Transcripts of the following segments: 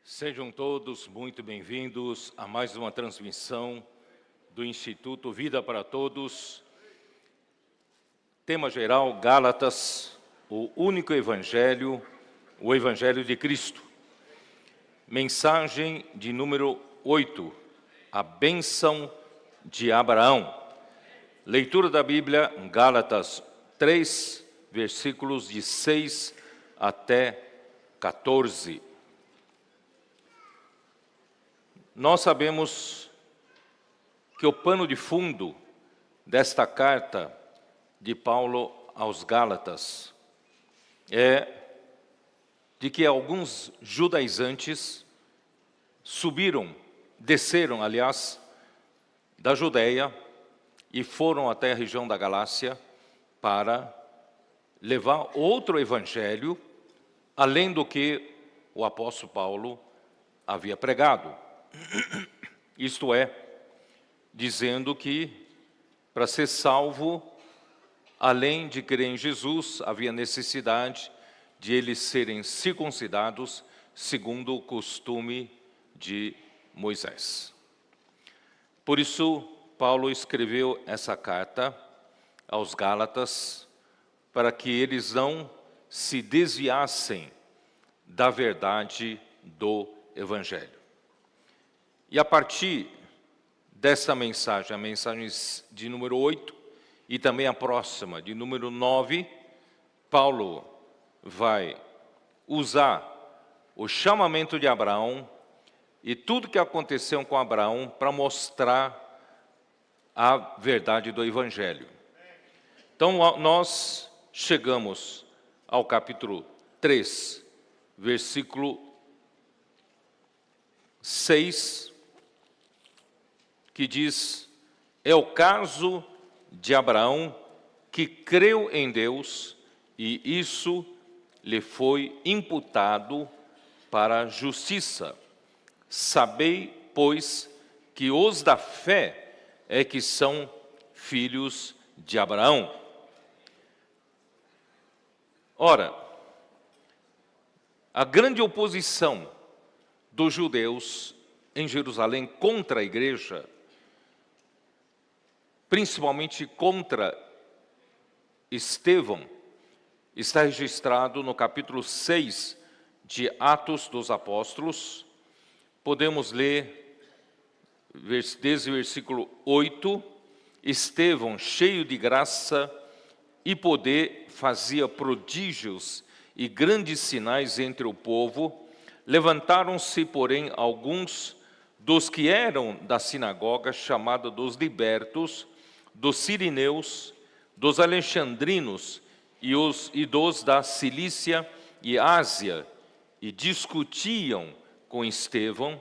Sejam todos muito bem-vindos a mais uma transmissão do Instituto Vida para Todos. Tema geral, Gálatas, o único evangelho, o Evangelho de Cristo. Mensagem de número 8, a bênção de Abraão. Leitura da Bíblia, Gálatas 3, versículos de 6 até 14. Nós sabemos que o pano de fundo desta carta de Paulo aos Gálatas é de que alguns judaizantes desceram, aliás, da Judeia e foram até a região da Galácia para levar outro evangelho, além do que o apóstolo Paulo havia pregado. Isto é, dizendo que para ser salvo, além de crer em Jesus, havia necessidade de eles serem circuncidados segundo o costume de Moisés. Por isso, Paulo escreveu essa carta aos Gálatas para que eles não se desviassem da verdade do Evangelho. E a partir dessa mensagem, a mensagem de número 8 e também a próxima, de número 9, Paulo vai usar o chamamento de Abraão e tudo que aconteceu com Abraão para mostrar a verdade do Evangelho. Então, nós chegamos ao capítulo 3, versículo 6, que diz: é o caso de Abraão que creu em Deus e isso lhe foi imputado para a justiça. Sabei, pois, que os da fé é que são filhos de Abraão. Ora, a grande oposição dos judeus em Jerusalém contra a igreja, principalmente contra Estevão, está registrado no capítulo 6 de Atos dos Apóstolos. Podemos ler desde o versículo 8, Estevão, cheio de graça e poder, fazia prodígios e grandes sinais entre o povo. Levantaram-se, porém, alguns dos que eram da sinagoga, chamada dos libertos, dos sirineus, dos alexandrinos e dos da Cilícia e Ásia, e discutiam com Estevão,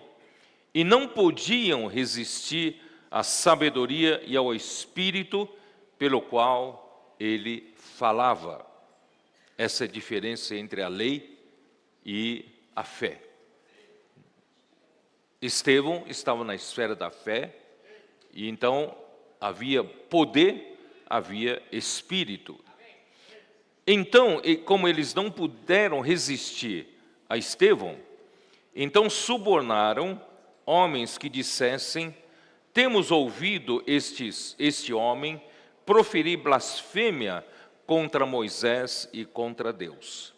e não podiam resistir à sabedoria e ao espírito pelo qual ele falava. Essa é a diferença entre a lei e a fé. Estevão estava na esfera da fé, e então havia poder, havia espírito. Então, como eles não puderam resistir a Estevão, então subornaram homens que dissessem: temos ouvido este homem proferir blasfêmia contra Moisés e contra Deus.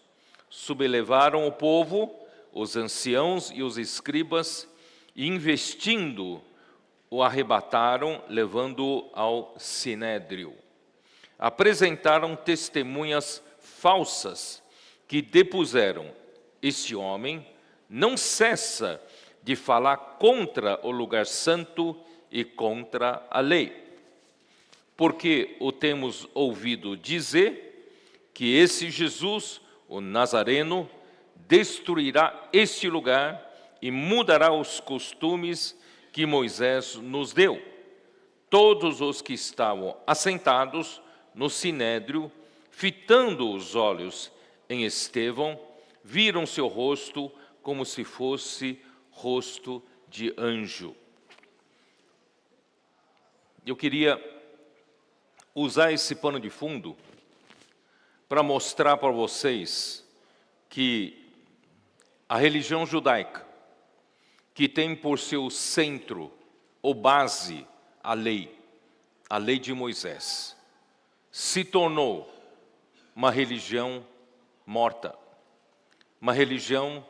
Sublevaram o povo, os anciãos e os escribas, e investindo, o arrebataram, levando-o ao sinédrio. Apresentaram testemunhas falsas que depuseram: este homem não cessa de falar contra o lugar santo e contra a lei. Porque o temos ouvido dizer que esse Jesus, o Nazareno, destruirá este lugar e mudará os costumes que Moisés nos deu. Todos os que estavam assentados no sinédrio, fitando os olhos em Estevão, viram seu rosto como se fosse rosto de anjo. Eu queria usar esse pano de fundo para mostrar para vocês que a religião judaica, que tem por seu centro ou base a lei de Moisés, se tornou uma religião morta, uma religião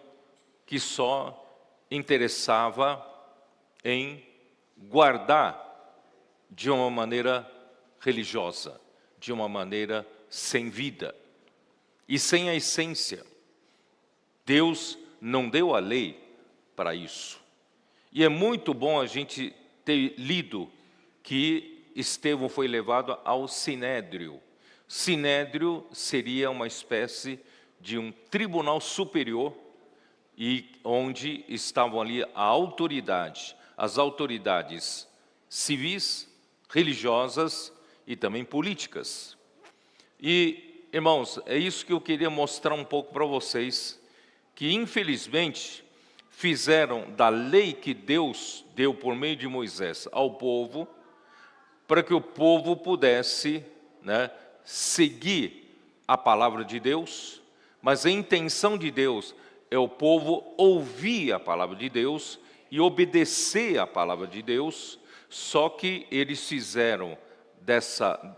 que só interessava em guardar de uma maneira religiosa, de uma maneira sem vida e sem a essência. Deus não deu a lei para isso. E é muito bom a gente ter lido que Estevão foi levado ao Sinédrio. Sinédrio seria uma espécie de um tribunal superior, e onde estavam ali a autoridade, as autoridades civis, religiosas e também políticas. E, irmãos, é isso que eu queria mostrar um pouco para vocês, que infelizmente fizeram da lei que Deus deu por meio de Moisés ao povo, para que o povo pudesse, seguir a palavra de Deus, mas a intenção de Deus é o povo ouvir a palavra de Deus e obedecer a palavra de Deus, só que eles fizeram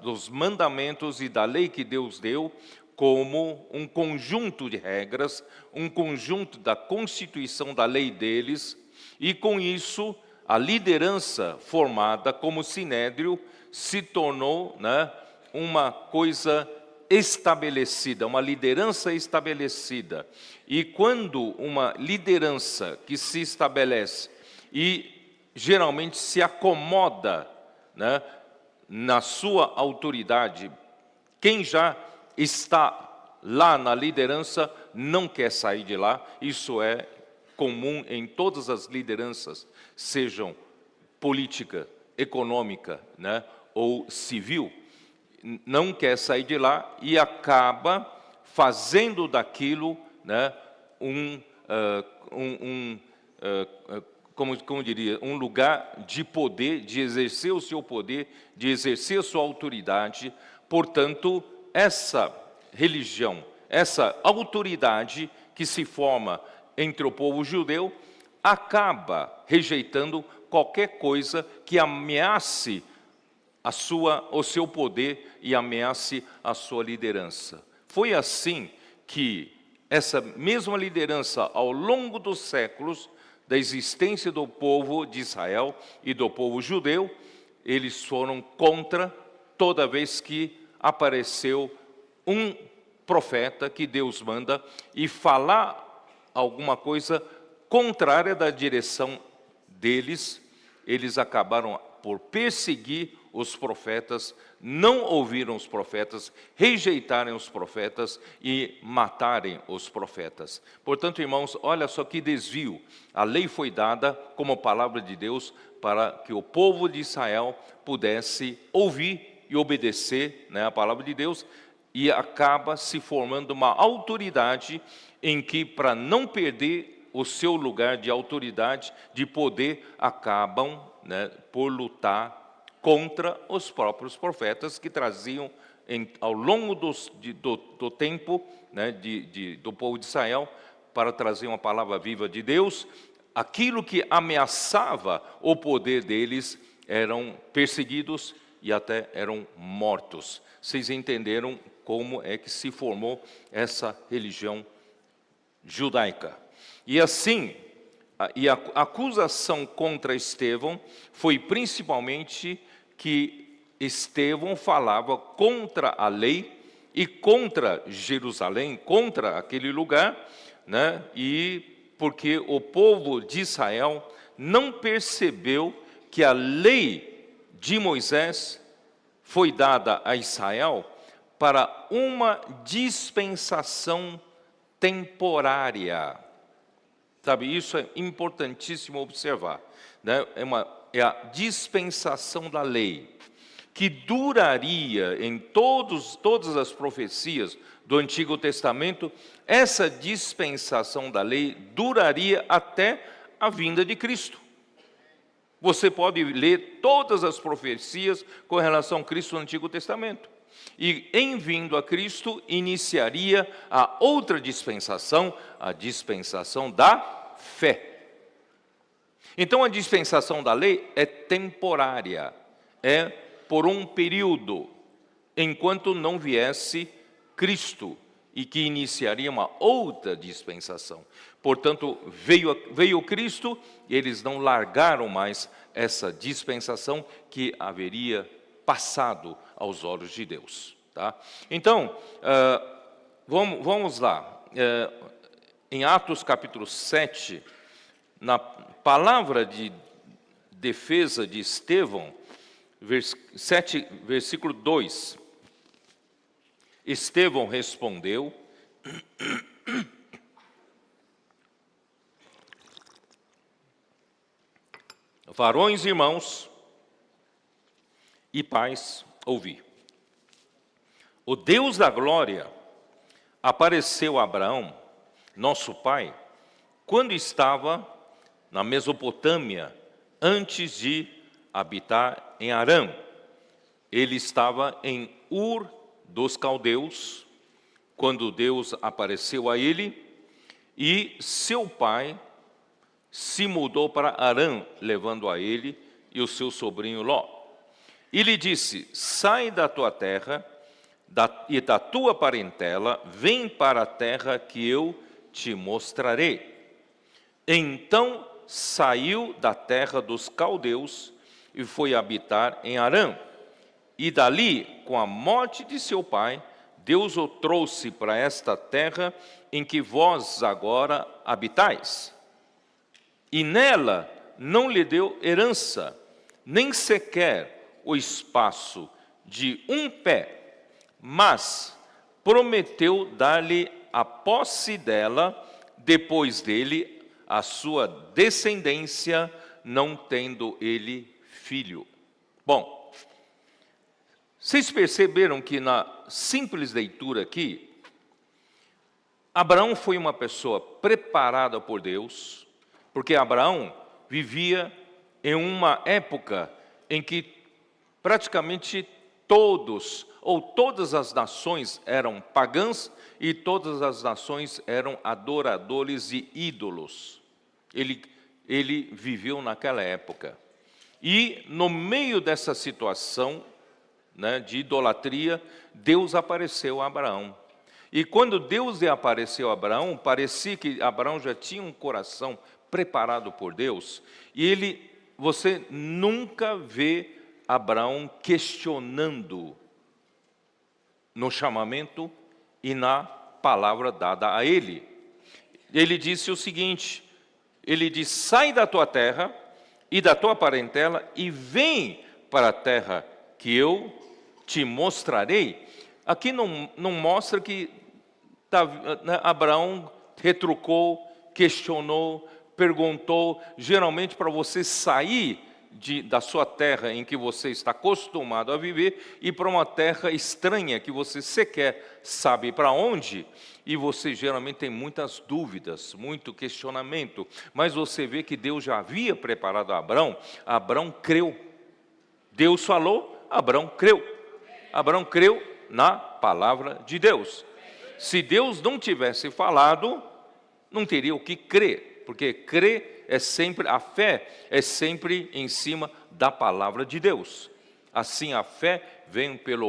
dos mandamentos e da lei que Deus deu como um conjunto de regras, um conjunto da constituição da lei deles, e com isso a liderança formada como Sinédrio se tornou uma coisa estabelecida, uma liderança estabelecida. E quando uma liderança que se estabelece e geralmente se acomoda na sua autoridade, quem já está lá na liderança não quer sair de lá. Isso é comum em todas as lideranças, sejam política, econômica, ou civil. Não quer sair de lá e acaba fazendo daquilo um lugar de poder, de exercer o seu poder, de exercer a sua autoridade. Portanto, essa religião, essa autoridade que se forma entre o povo judeu, acaba rejeitando qualquer coisa que ameace o seu poder e ameace a sua liderança. Foi assim que essa mesma liderança, ao longo dos séculos da existência do povo de Israel e do povo judeu, eles foram contra toda vez que apareceu um profeta que Deus manda e falar alguma coisa contrária da direção deles. Eles acabaram por perseguir os profetas, não ouviram os profetas, rejeitarem os profetas e matarem os profetas. Portanto, irmãos, olha só que desvio. A lei foi dada como palavra de Deus para que o povo de Israel pudesse ouvir e obedecer a palavra de Deus, e acaba se formando uma autoridade em que, para não perder o seu lugar de autoridade, de poder, acabam por lutar contra os próprios profetas que traziam, ao longo do tempo do povo de Israel, para trazer uma palavra viva de Deus. Aquilo que ameaçava o poder deles eram perseguidos e até eram mortos. Vocês entenderam como é que se formou essa religião judaica. E assim, a acusação contra Estevão foi principalmente que Estevão falava contra a lei e contra Jerusalém, contra aquele lugar, e porque o povo de Israel não percebeu que a lei de Moisés foi dada a Israel para uma dispensação temporária. Sabe, isso é importantíssimo observar, É a dispensação da lei. que duraria em todas as profecias do Antigo Testamento, essa dispensação da lei duraria até a vinda de Cristo. Você pode ler todas as profecias com relação a Cristo no Antigo Testamento. E em vindo a Cristo, iniciaria a outra dispensação, a dispensação da fé. Então a dispensação da lei é temporária, é por um período, enquanto não viesse Cristo, e que iniciaria uma outra dispensação. Portanto, veio Cristo, e eles não largaram mais essa dispensação que haveria passado aos olhos de Deus. Tá? Então, vamos lá. Em Atos capítulo 7, na palavra de defesa de Estevão, 7, versículo 2. Estevão respondeu: varões, irmãos e pais, ouvi. O Deus da glória apareceu a Abraão, nosso pai, quando estava na Mesopotâmia, antes de habitar em Harã. Ele estava em Ur dos caldeus, quando Deus apareceu a ele, e seu pai se mudou para Harã, levando a ele e o seu sobrinho Ló. E lhe disse: sai da tua terra e da tua parentela, vem para a terra que eu te mostrarei. Então saiu da terra dos caldeus e foi habitar em Harã. E dali, com a morte de seu pai, Deus o trouxe para esta terra em que vós agora habitais. E nela não lhe deu herança, nem sequer o espaço de um pé, mas prometeu dar-lhe a posse dela, depois dele, a sua descendência, não tendo ele filho. Bom, vocês perceberam que na simples leitura aqui, Abraão foi uma pessoa preparada por Deus, porque Abraão vivia em uma época em que praticamente todos, ou todas as nações eram pagãs e todas as nações eram adoradores de ídolos. Ele viveu naquela época. E no meio dessa situação, né, de idolatria, Deus apareceu a Abraão. E quando Deus apareceu a Abraão, parecia que Abraão já tinha um coração preparado por Deus. E você nunca vê Abraão questionando no chamamento e na palavra dada a ele. Ele disse o seguinte, ele disse: sai da tua terra e da tua parentela e vem para a terra que eu te mostrarei. Aqui não mostra que Abraão retrucou, questionou, perguntou. Geralmente, para você sair da sua terra em que você está acostumado a viver e para uma terra estranha que você sequer sabe para onde, e você geralmente tem muitas dúvidas, muito questionamento, mas você vê que Deus já havia preparado Abraão. Abraão creu. Deus falou, Abraão creu. Abraão creu na palavra de Deus. Se Deus não tivesse falado, não teria o que crer, porque crer é sempre, a fé é sempre em cima da palavra de Deus. Assim a fé vem pelo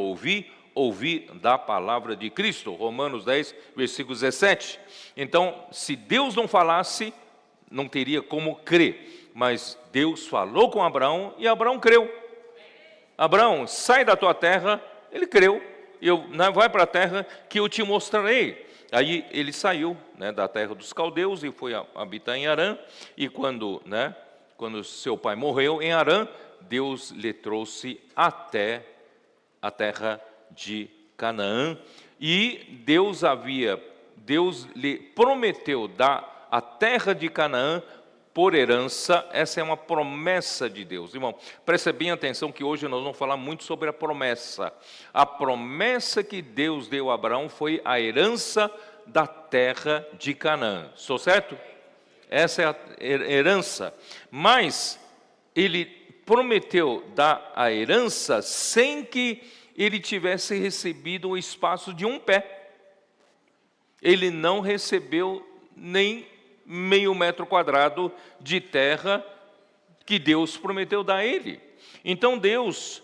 ouvir da palavra de Cristo. Romanos 10, versículo 17. Então, se Deus não falasse, não teria como crer. Mas Deus falou com Abraão e Abraão creu. Abraão, sai da tua terra, ele creu. Vai para a terra que eu te mostrarei. Aí ele saiu, né, da terra dos caldeus e foi habitar em Harã. E quando seu pai morreu em Harã, Deus lhe trouxe até a terra de Canaã. E Deus lhe prometeu dar a terra de Canaã por herança. Essa é uma promessa de Deus. Irmão, preste bem atenção que hoje nós vamos falar muito sobre a promessa. A promessa que Deus deu a Abraão foi a herança da terra de Canaã. Estou certo? Essa é a herança. Mas ele prometeu dar a herança sem que ele tivesse recebido o espaço de um pé. Ele não recebeu nem meio metro quadrado de terra que Deus prometeu dar a ele. Então Deus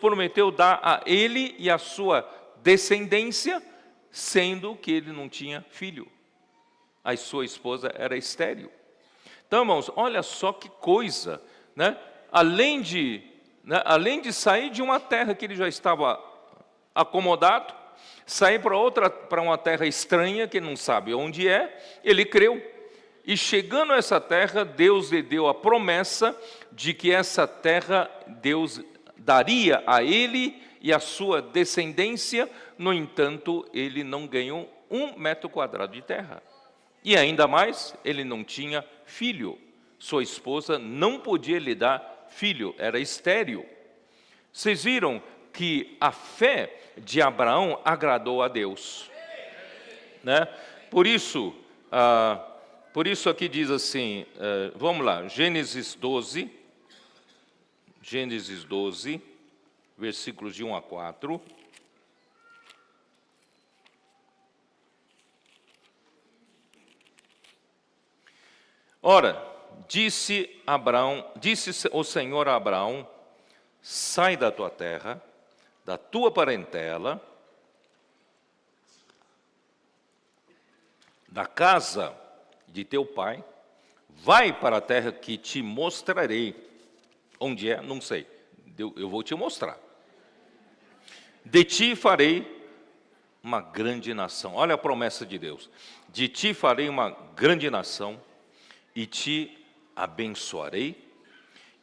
prometeu dar a ele e a sua descendência, sendo que ele não tinha filho. A sua esposa era estéril. Então, irmãos, olha só que coisa, né? Além de sair de uma terra que ele já estava acomodado, sair para uma terra estranha, que ele não sabe onde é, ele creu. E chegando a essa terra, Deus lhe deu a promessa de que essa terra Deus daria a ele e a sua descendência. No entanto, ele não ganhou 1 metro quadrado de terra. E ainda mais, ele não tinha filho. Sua esposa não podia lhe dar filho, era estéril. Vocês viram que a fé de Abraão agradou a Deus, né? Por isso aqui diz assim, vamos lá, Gênesis 12, versículos de 1 a 4. Ora, disse o Senhor a Abraão: sai da tua terra, da tua parentela, da casa de teu pai, vai para a terra que te mostrarei. Onde é? Não sei. Eu vou te mostrar. De ti farei uma grande nação. Olha a promessa de Deus. De ti farei uma grande nação, e te abençoarei,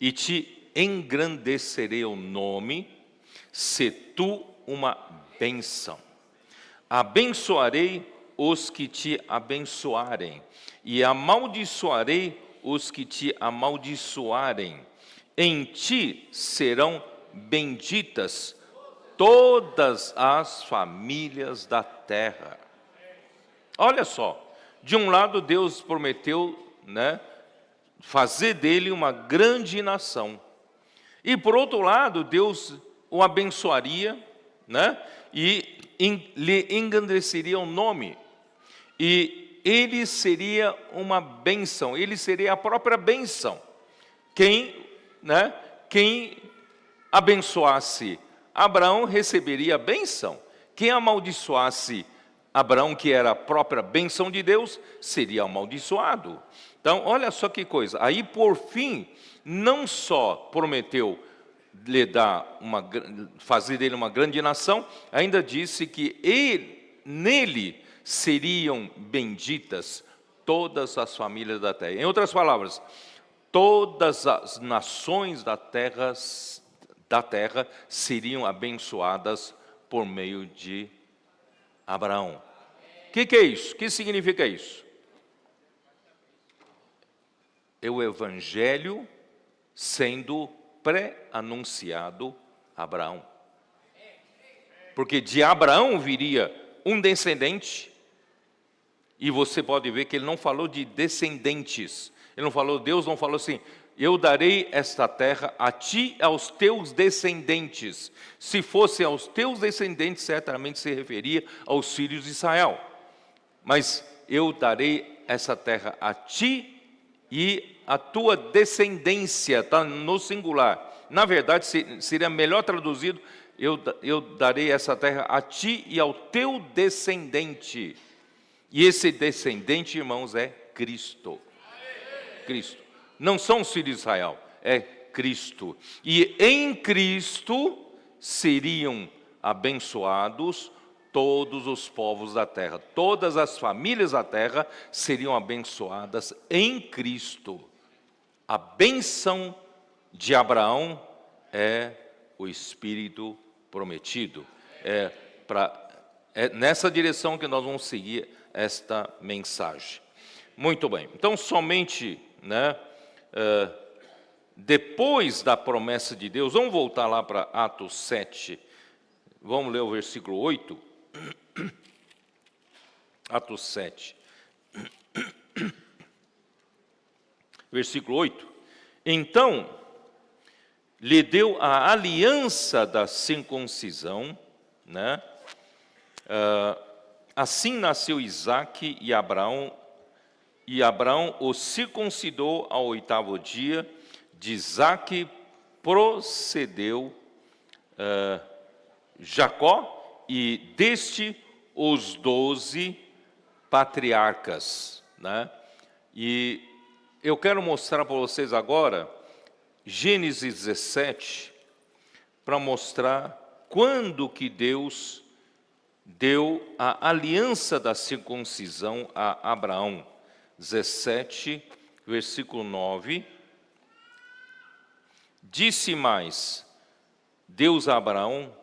e te engrandecerei o nome, se tu uma bênção. Abençoarei os que te abençoarem, e amaldiçoarei os que te amaldiçoarem. Em ti serão benditas todas as famílias da terra. Olha só, de um lado Deus prometeu, né, fazer dele uma grande nação. E por outro lado, Deus o abençoaria, né, e lhe engrandeceria o nome. E ele seria uma bênção, ele seria a própria bênção. Quem abençoasse Abraão receberia a bênção. Quem amaldiçoasse Abraão, que era a própria bênção de Deus, seria amaldiçoado. Então, olha só que coisa. Aí, por fim, não só prometeu lhe fazer dele uma grande nação, ainda disse que nele seriam benditas todas as famílias da terra. Em outras palavras, todas as nações da terra seriam abençoadas por meio de Abraão. O que é isso? O que significa isso? É o evangelho sendo pré-anunciado a Abraão. Porque de Abraão viria um descendente, e você pode ver que ele não falou de descendentes. Deus não falou assim: eu darei esta terra a ti e aos teus descendentes. Se fosse aos teus descendentes, certamente se referia aos filhos de Israel. Mas eu darei essa terra a ti e a tua descendência, está no singular. Na verdade, seria melhor traduzido: eu darei essa terra a ti e ao teu descendente. E esse descendente, irmãos, é Cristo. Cristo. Não são os filhos de Israel, é Cristo. E em Cristo seriam abençoados todos os povos da terra. Todas as famílias da terra seriam abençoadas em Cristo. A bênção de Abraão é o Espírito prometido. É nessa direção que nós vamos seguir esta mensagem. Muito bem. Então, somente, né, depois da promessa de Deus, vamos voltar lá para Atos 7, vamos ler o versículo 8. Atos 7, versículo 8. Então, lhe deu a aliança da circuncisão, né? Assim nasceu Isaque e Abraão o circuncidou ao 8º dia. De Isaque procedeu Jacó, e deste os 12 patriarcas, né? E eu quero mostrar para vocês agora Gênesis 17, para mostrar quando que Deus deu a aliança da circuncisão a Abraão. 17, versículo 9. Disse mais Deus a Abraão,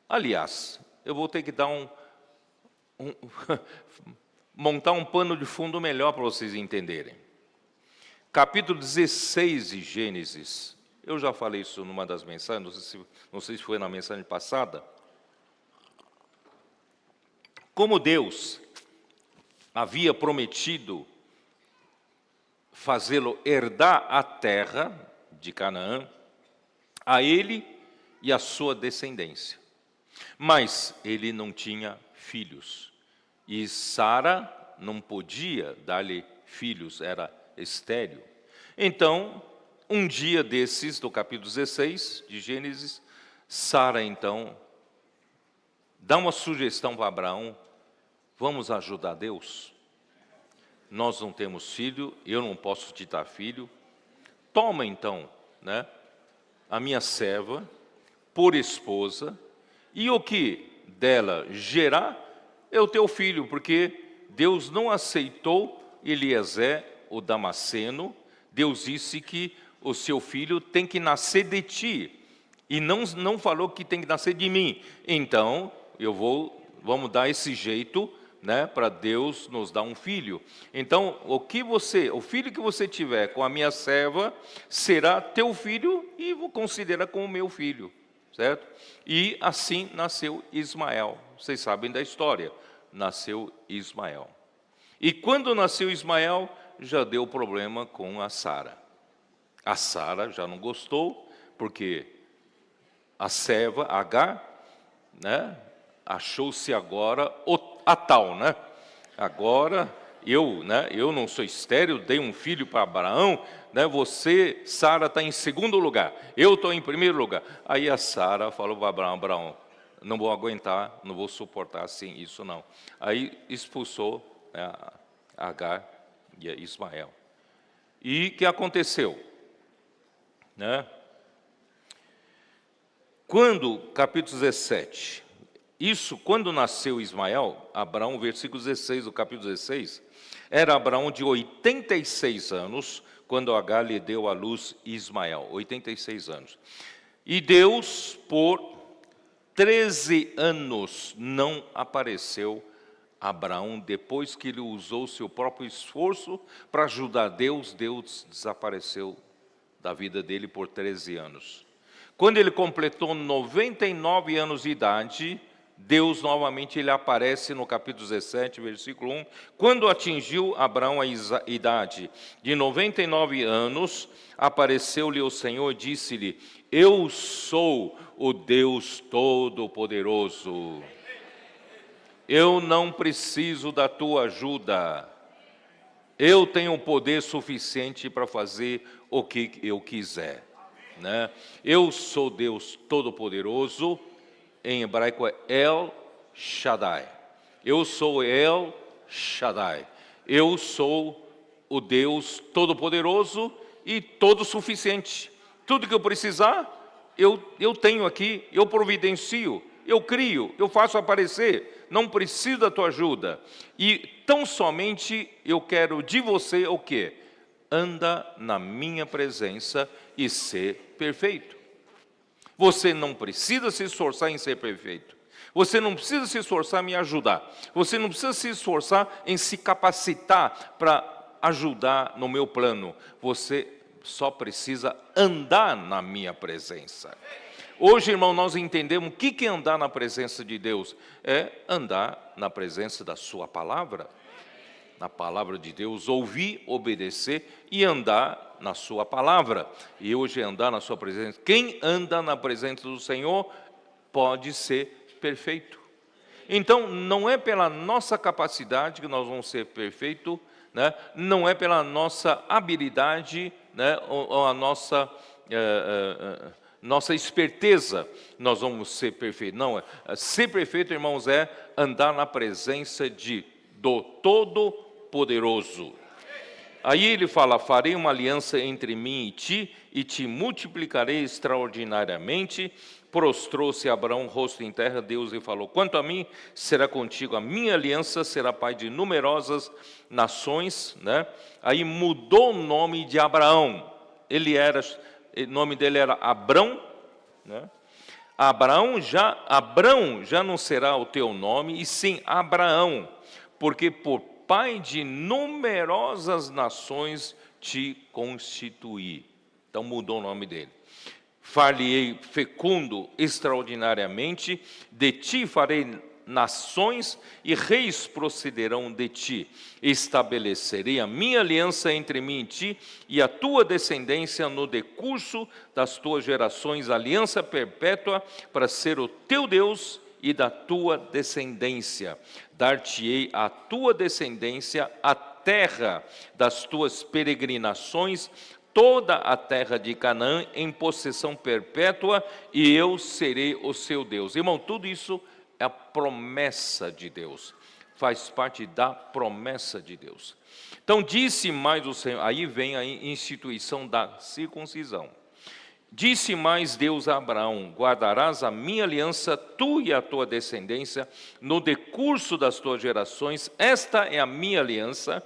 aliás, eu vou ter que dar montar um pano de fundo melhor para vocês entenderem. Capítulo 16 de Gênesis, eu já falei isso numa das mensagens, não sei se foi na mensagem passada. Como Deus havia prometido fazê-lo herdar a terra de Canaã, a ele e a sua descendência. Mas ele não tinha filhos, e Sara não podia dar-lhe filhos, era estéril. Então, um dia desses, do capítulo 16 de Gênesis, Sara então dá uma sugestão para Abraão: vamos ajudar Deus? Nós não temos filho, eu não posso te dar filho. Toma então, né, a minha serva por esposa, e o que dela gerar é o teu filho, porque Deus não aceitou Eliezer, o Damasceno. Deus disse que o seu filho tem que nascer de ti, e não falou que tem que nascer de mim. Então, vamos dar esse jeito, né, para Deus nos dar um filho. Então, o filho que você tiver com a minha serva será teu filho, e vou considerar como meu filho, certo? E assim nasceu Ismael. Vocês sabem da história. Nasceu Ismael. E quando nasceu Ismael, já deu problema com a Sara. A Sara já não gostou, porque a serva, Agar, né, achou-se agora a tal, né? Agora eu não sou estéril, dei um filho para Abraão, né? Você, Sara, está em segundo lugar, eu estou em primeiro lugar. Aí a Sara falou para Abraão, não vou aguentar, não vou suportar assim isso não. Aí expulsou, né, Agar e Ismael. E o que aconteceu, né? Quando, capítulo 17, quando nasceu Ismael, Abraão, versículo 16 do capítulo 16, era Abraão de 86 anos, quando Agar lhe deu à luz Ismael, 86 anos. E Deus, por 13 anos, não apareceu a Abraão. Depois que ele usou seu próprio esforço para ajudar Deus, Deus desapareceu da vida dele por 13 anos. Quando ele completou 99 anos de idade, Deus novamente ele aparece no capítulo 17, versículo 1. Quando atingiu Abraão a idade de 99 anos, apareceu-lhe o Senhor e disse-lhe: eu sou o Deus Todo-Poderoso. Eu não preciso da tua ajuda. Eu tenho poder suficiente para fazer o que eu quiser, né? Eu sou Deus Todo-Poderoso. Em hebraico é El Shaddai. Eu sou El Shaddai. Eu sou o Deus Todo-Poderoso e Todo-Suficiente. Tudo que eu precisar, eu tenho aqui, eu providencio, eu crio, eu faço aparecer. Não preciso da tua ajuda. E tão somente eu quero de você o quê? Anda na minha presença e ser perfeito. Você não precisa se esforçar em ser perfeito. Você não precisa se esforçar em me ajudar. Você não precisa se esforçar em se capacitar para ajudar no meu plano. Você só precisa andar na minha presença. Hoje, irmão, nós entendemos o que é andar na presença de Deus. É andar na presença da sua palavra. Na palavra de Deus, ouvir, obedecer e andar na sua palavra. E hoje andar na sua presença. Quem anda na presença do Senhor pode ser perfeito. Então, não é pela nossa capacidade que nós vamos ser perfeitos, né? Não é pela nossa habilidade, né? Ou a nossa esperteza nós vamos ser perfeitos. Não, ser perfeito, irmãos, é andar na presença do Todo-Poderoso. Aí ele fala, farei uma aliança entre mim e te multiplicarei extraordinariamente. Prostrou-se Abraão, rosto em terra, Deus lhe falou, quanto a mim, será contigo a minha aliança, será pai de numerosas nações, né? Aí mudou o nome de Abraão, o nome dele era Abrão, né? Abrão já não será o teu nome, e sim Abraão, porque por pai de numerosas nações te constituí. Então mudou o nome dele. Far-lhe-ei fecundo extraordinariamente, de ti farei nações e reis procederão de ti. Estabelecerei a minha aliança entre mim e ti e a tua descendência no decurso das tuas gerações, aliança perpétua para ser o teu Deus e da tua descendência. Dar-te-ei a tua descendência a terra das tuas peregrinações, toda a terra de Canaã em possessão perpétua, e eu serei o seu Deus. Irmão, tudo isso é a promessa de Deus, faz parte da promessa de Deus. Então disse mais o Senhor, aí vem a instituição da circuncisão. Disse mais Deus a Abraão, guardarás a minha aliança, tu e a tua descendência, no decurso das tuas gerações, esta é a minha aliança,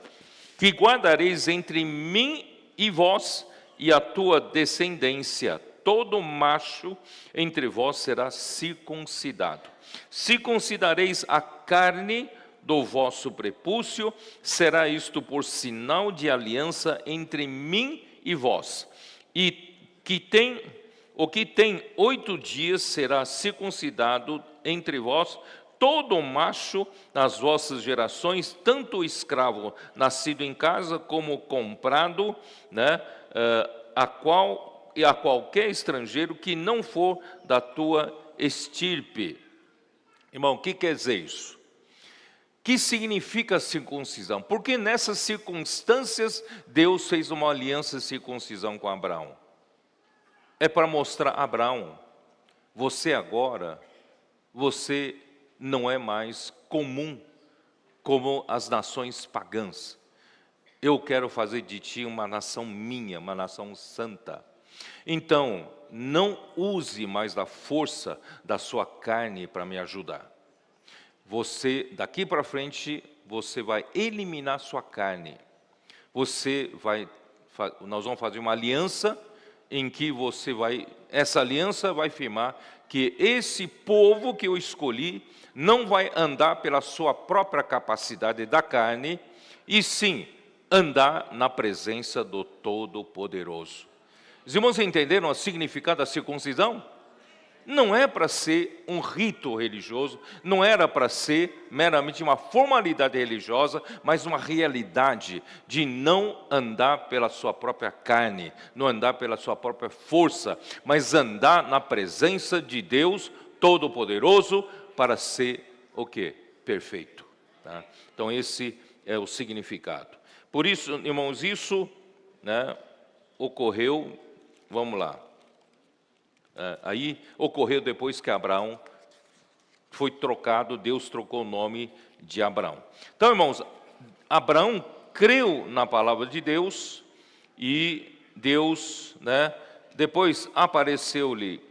que guardareis entre mim e vós e a tua descendência. Todo macho entre vós será circuncidado. Circuncidareis a carne do vosso prepúcio, será isto por sinal de aliança entre mim e vós. E o que tem 8 dias será circuncidado entre vós, todo macho nas vossas gerações, tanto o escravo nascido em casa como comprado, né, a qualquer estrangeiro que não for da tua estirpe. Irmão, o que quer dizer isso? O que significa a circuncisão? Porque nessas circunstâncias Deus fez uma aliança de circuncisão com Abraão. É para mostrar a Abraão, você agora, você não é mais comum como as nações pagãs. Eu quero fazer de ti uma nação minha, uma nação santa. Então, não use mais da força da sua carne para me ajudar. Você, daqui para frente, você vai eliminar sua carne. Nós vamos fazer uma aliança em que essa aliança vai afirmar que esse povo que eu escolhi não vai andar pela sua própria capacidade da carne, e sim andar na presença do Todo-Poderoso. Os irmãos entenderam o significado da circuncisão? Não é para ser um rito religioso, não era para ser meramente uma formalidade religiosa, mas uma realidade de não andar pela sua própria carne, não andar pela sua própria força, mas andar na presença de Deus Todo-Poderoso para ser o quê? Perfeito. Tá? Então esse é o significado. Por isso, irmãos, isso, né, ocorreu, vamos lá. Aí ocorreu depois que Abraão foi trocado, Deus trocou o nome de Abraão. Então, irmãos, Abraão creu na palavra de Deus e Deus, né, depois apareceu-lhe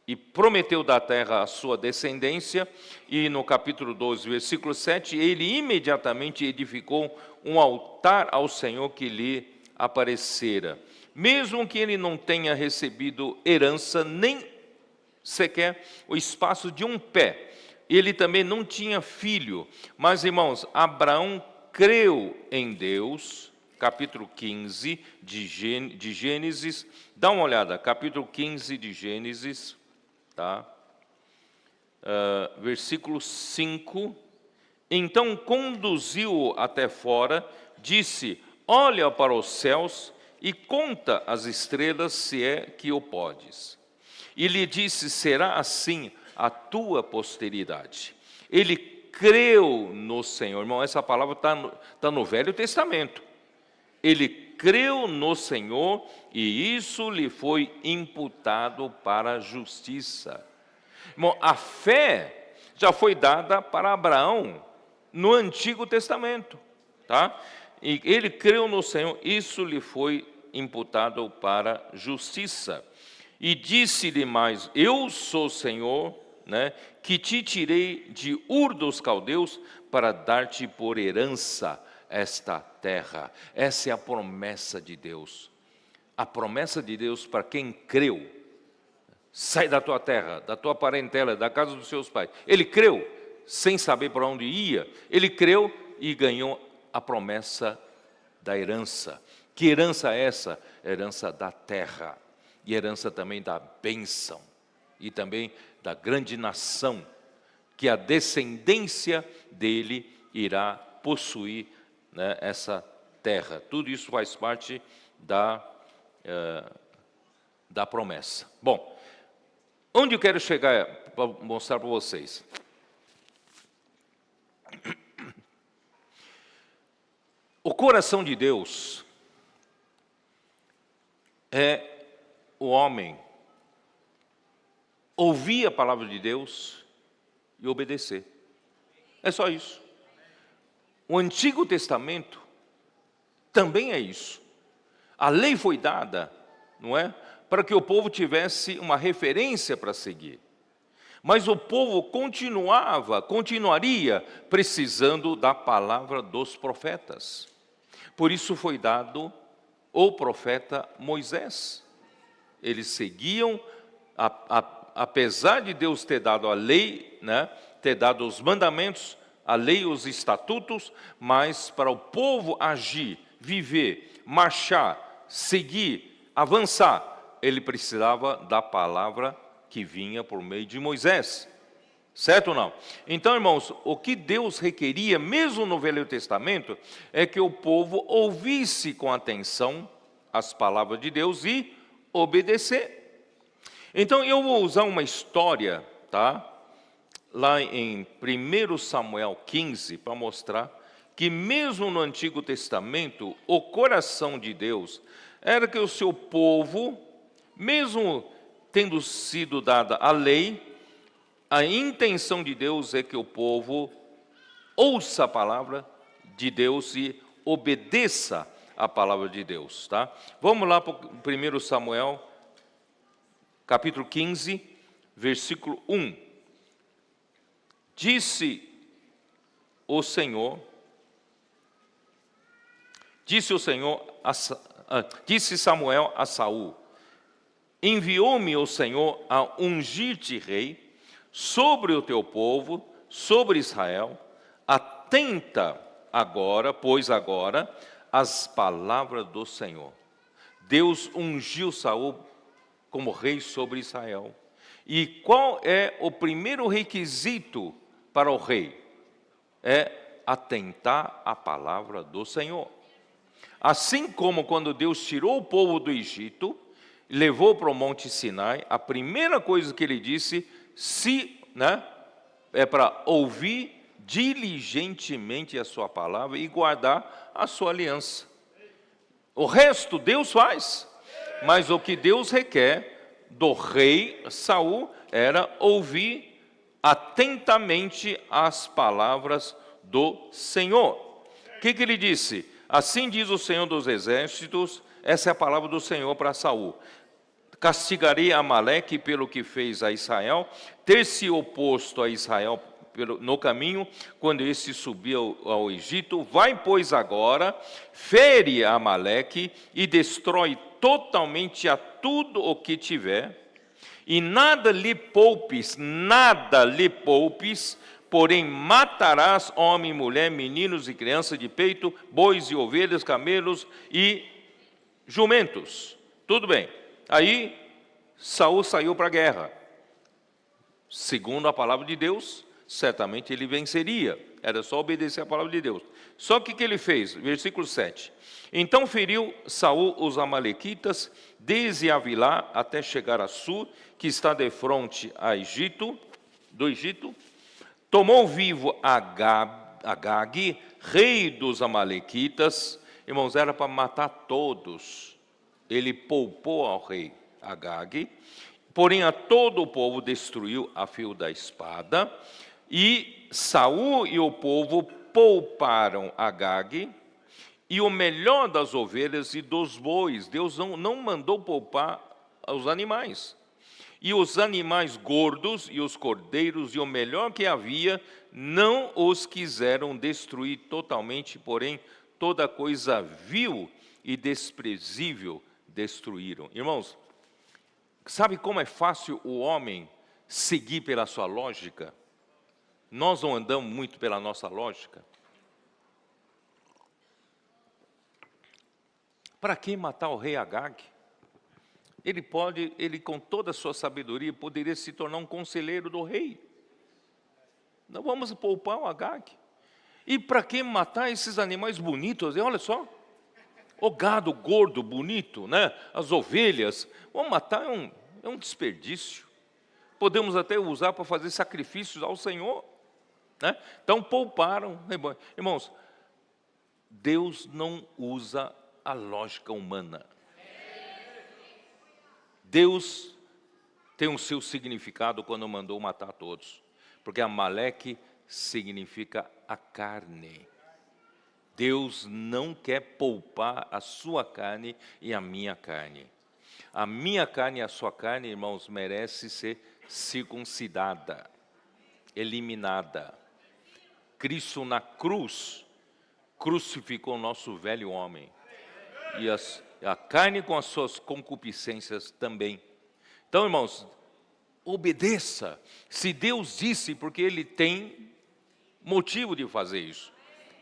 e prometeu da terra a sua descendência, e no capítulo 12, versículo 7, ele imediatamente edificou um altar ao Senhor que lhe aparecera. Mesmo que ele não tenha recebido herança, nem sequer o espaço de um pé, ele também não tinha filho. Mas, irmãos, Abraão creu em Deus, capítulo 15 de Gênesis. Dá uma olhada, capítulo 15 de Gênesis, tá? Versículo 5. Então conduziu-o até fora, disse: olha para os céus e conta as estrelas, se é que o podes. E lhe disse: será assim a tua posteridade. Ele creu no Senhor. Irmão, essa palavra está no Velho Testamento. Ele creu no Senhor e isso lhe foi imputado para a justiça. Irmão, a fé já foi dada para Abraão no Antigo Testamento, tá? E ele creu no Senhor, isso lhe foi imputado para justiça. E disse-lhe mais: eu sou o Senhor, né, que te tirei de Ur dos Caldeus para dar-te por herança esta terra. Essa é a promessa de Deus. A promessa de Deus para quem creu. Sai da tua terra, da tua parentela, da casa dos seus pais. Ele creu, sem saber para onde ia. Ele creu e ganhou a promessa da herança. Que herança é essa? Herança da terra. E herança também da bênção. E também da grande nação, que a descendência dele irá possuir, né, essa terra. Tudo isso faz parte da promessa. Bom, onde eu quero chegar para mostrar para vocês? O coração de Deus é o homem ouvir a palavra de Deus e obedecer. É só isso. O Antigo Testamento também é isso. A lei foi dada, não é, para que o povo tivesse uma referência para seguir. Mas o povo continuaria precisando da palavra dos profetas. Por isso foi dado o profeta Moisés. Eles seguiam, apesar de Deus ter dado a lei, né, ter dado os mandamentos, a lei, os estatutos, mas para o povo agir, viver, marchar, seguir, avançar, ele precisava da palavra que vinha por meio de Moisés. Certo ou não? Então, irmãos, o que Deus requeria, mesmo no Velho Testamento, é que o povo ouvisse com atenção as palavras de Deus e obedecer. Então, eu vou usar uma história, tá? Lá em 1 Samuel 15, para mostrar que mesmo no Antigo Testamento, o coração de Deus era que o seu povo, mesmo tendo sido dada a lei, a intenção de Deus é que o povo ouça a palavra de Deus e obedeça a palavra de Deus, tá? Vamos lá para o 1 Samuel, capítulo 15, versículo 1. Disse Samuel a Saul: enviou-me o Senhor a ungir-te rei sobre o teu povo, sobre Israel. Atenta agora, pois agora, as palavras do Senhor. Deus ungiu Saul como rei sobre Israel. E qual é o primeiro requisito para o rei? É atentar à palavra do Senhor. Assim como quando Deus tirou o povo do Egito, levou para o Monte Sinai, a primeira coisa que ele disse, é para ouvir diligentemente a sua palavra e guardar a sua aliança. O resto Deus faz, mas o que Deus requer do rei Saul era ouvir atentamente as palavras do Senhor. O que ele disse? Assim diz o Senhor dos Exércitos, essa é a palavra do Senhor para Saul: castigarei Amaleque pelo que fez a Israel, ter se oposto a Israel no caminho, quando este subiu ao Egito. Vai, pois, agora, fere Amaleque e destrói totalmente a tudo o que tiver, E nada lhe poupes, porém matarás homem, mulher, meninos e crianças de peito, bois e ovelhas, camelos e jumentos. Tudo bem. Aí Saul saiu para a guerra. Segundo a palavra de Deus, certamente ele venceria. Era só obedecer a palavra de Deus. Só que o que ele fez? Versículo 7. Então feriu Saul os amalequitas, desde Avilá até chegar a Sur, que está de fronte do Egito. Tomou vivo Agag, rei dos amalequitas. Irmãos, era para matar todos. Ele poupou ao rei Agag, porém a todo o povo destruiu a fio da espada. E Saul e o povo pouparam Agag e o melhor das ovelhas e dos bois. Deus não mandou poupar os animais. E os animais gordos e os cordeiros e o melhor que havia, não os quiseram destruir totalmente, porém toda coisa vil e desprezível destruíram. Irmãos, sabe como é fácil o homem seguir pela sua lógica? Nós não andamos muito pela nossa lógica. Para que matar o rei Agag? Ele com toda a sua sabedoria, poderia se tornar um conselheiro do rei. Não vamos poupar o Agag. E para que matar esses animais bonitos? E olha só, o gado gordo, bonito, né? As ovelhas. Vamos matar, é um desperdício. Podemos até usar para fazer sacrifícios ao Senhor, né? Então pouparam. Irmãos, Deus não usa a lógica humana. Deus tem o seu significado quando mandou matar todos. Porque Amaleque significa a carne. Deus não quer poupar a sua carne e a minha carne. A minha carne e a sua carne, irmãos, merece ser circuncidada, eliminada. Cristo na cruz crucificou o nosso velho homem. E a carne com as suas concupiscências também. Então, irmãos, obedeça. Se Deus disse, porque Ele tem motivo de fazer isso.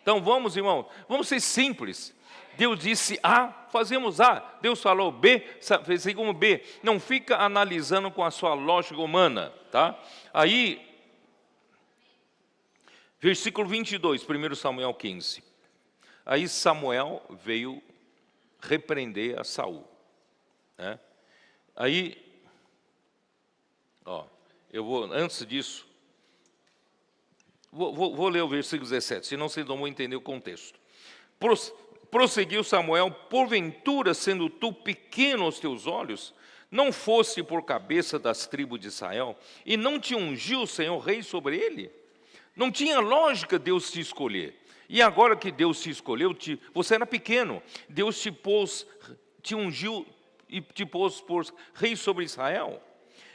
Então vamos, irmãos, vamos ser simples. Deus disse A, fazemos A. Deus falou B, fazemos B. Não fica analisando com a sua lógica humana, tá? Aí, versículo 22, 1 Samuel 15. Aí Samuel veio repreender a Saul, né? Aí, eu vou, antes disso, vou ler o versículo 17, senão vocês não vão entender o contexto. Prosseguiu Samuel: porventura, sendo tu pequeno aos teus olhos, não fosse por cabeça das tribos de Israel, e não te ungiu o Senhor rei sobre ele? Não tinha lógica Deus te escolher. E agora que Deus te escolheu, você era pequeno, Deus te ungiu e te pôs por rei sobre Israel.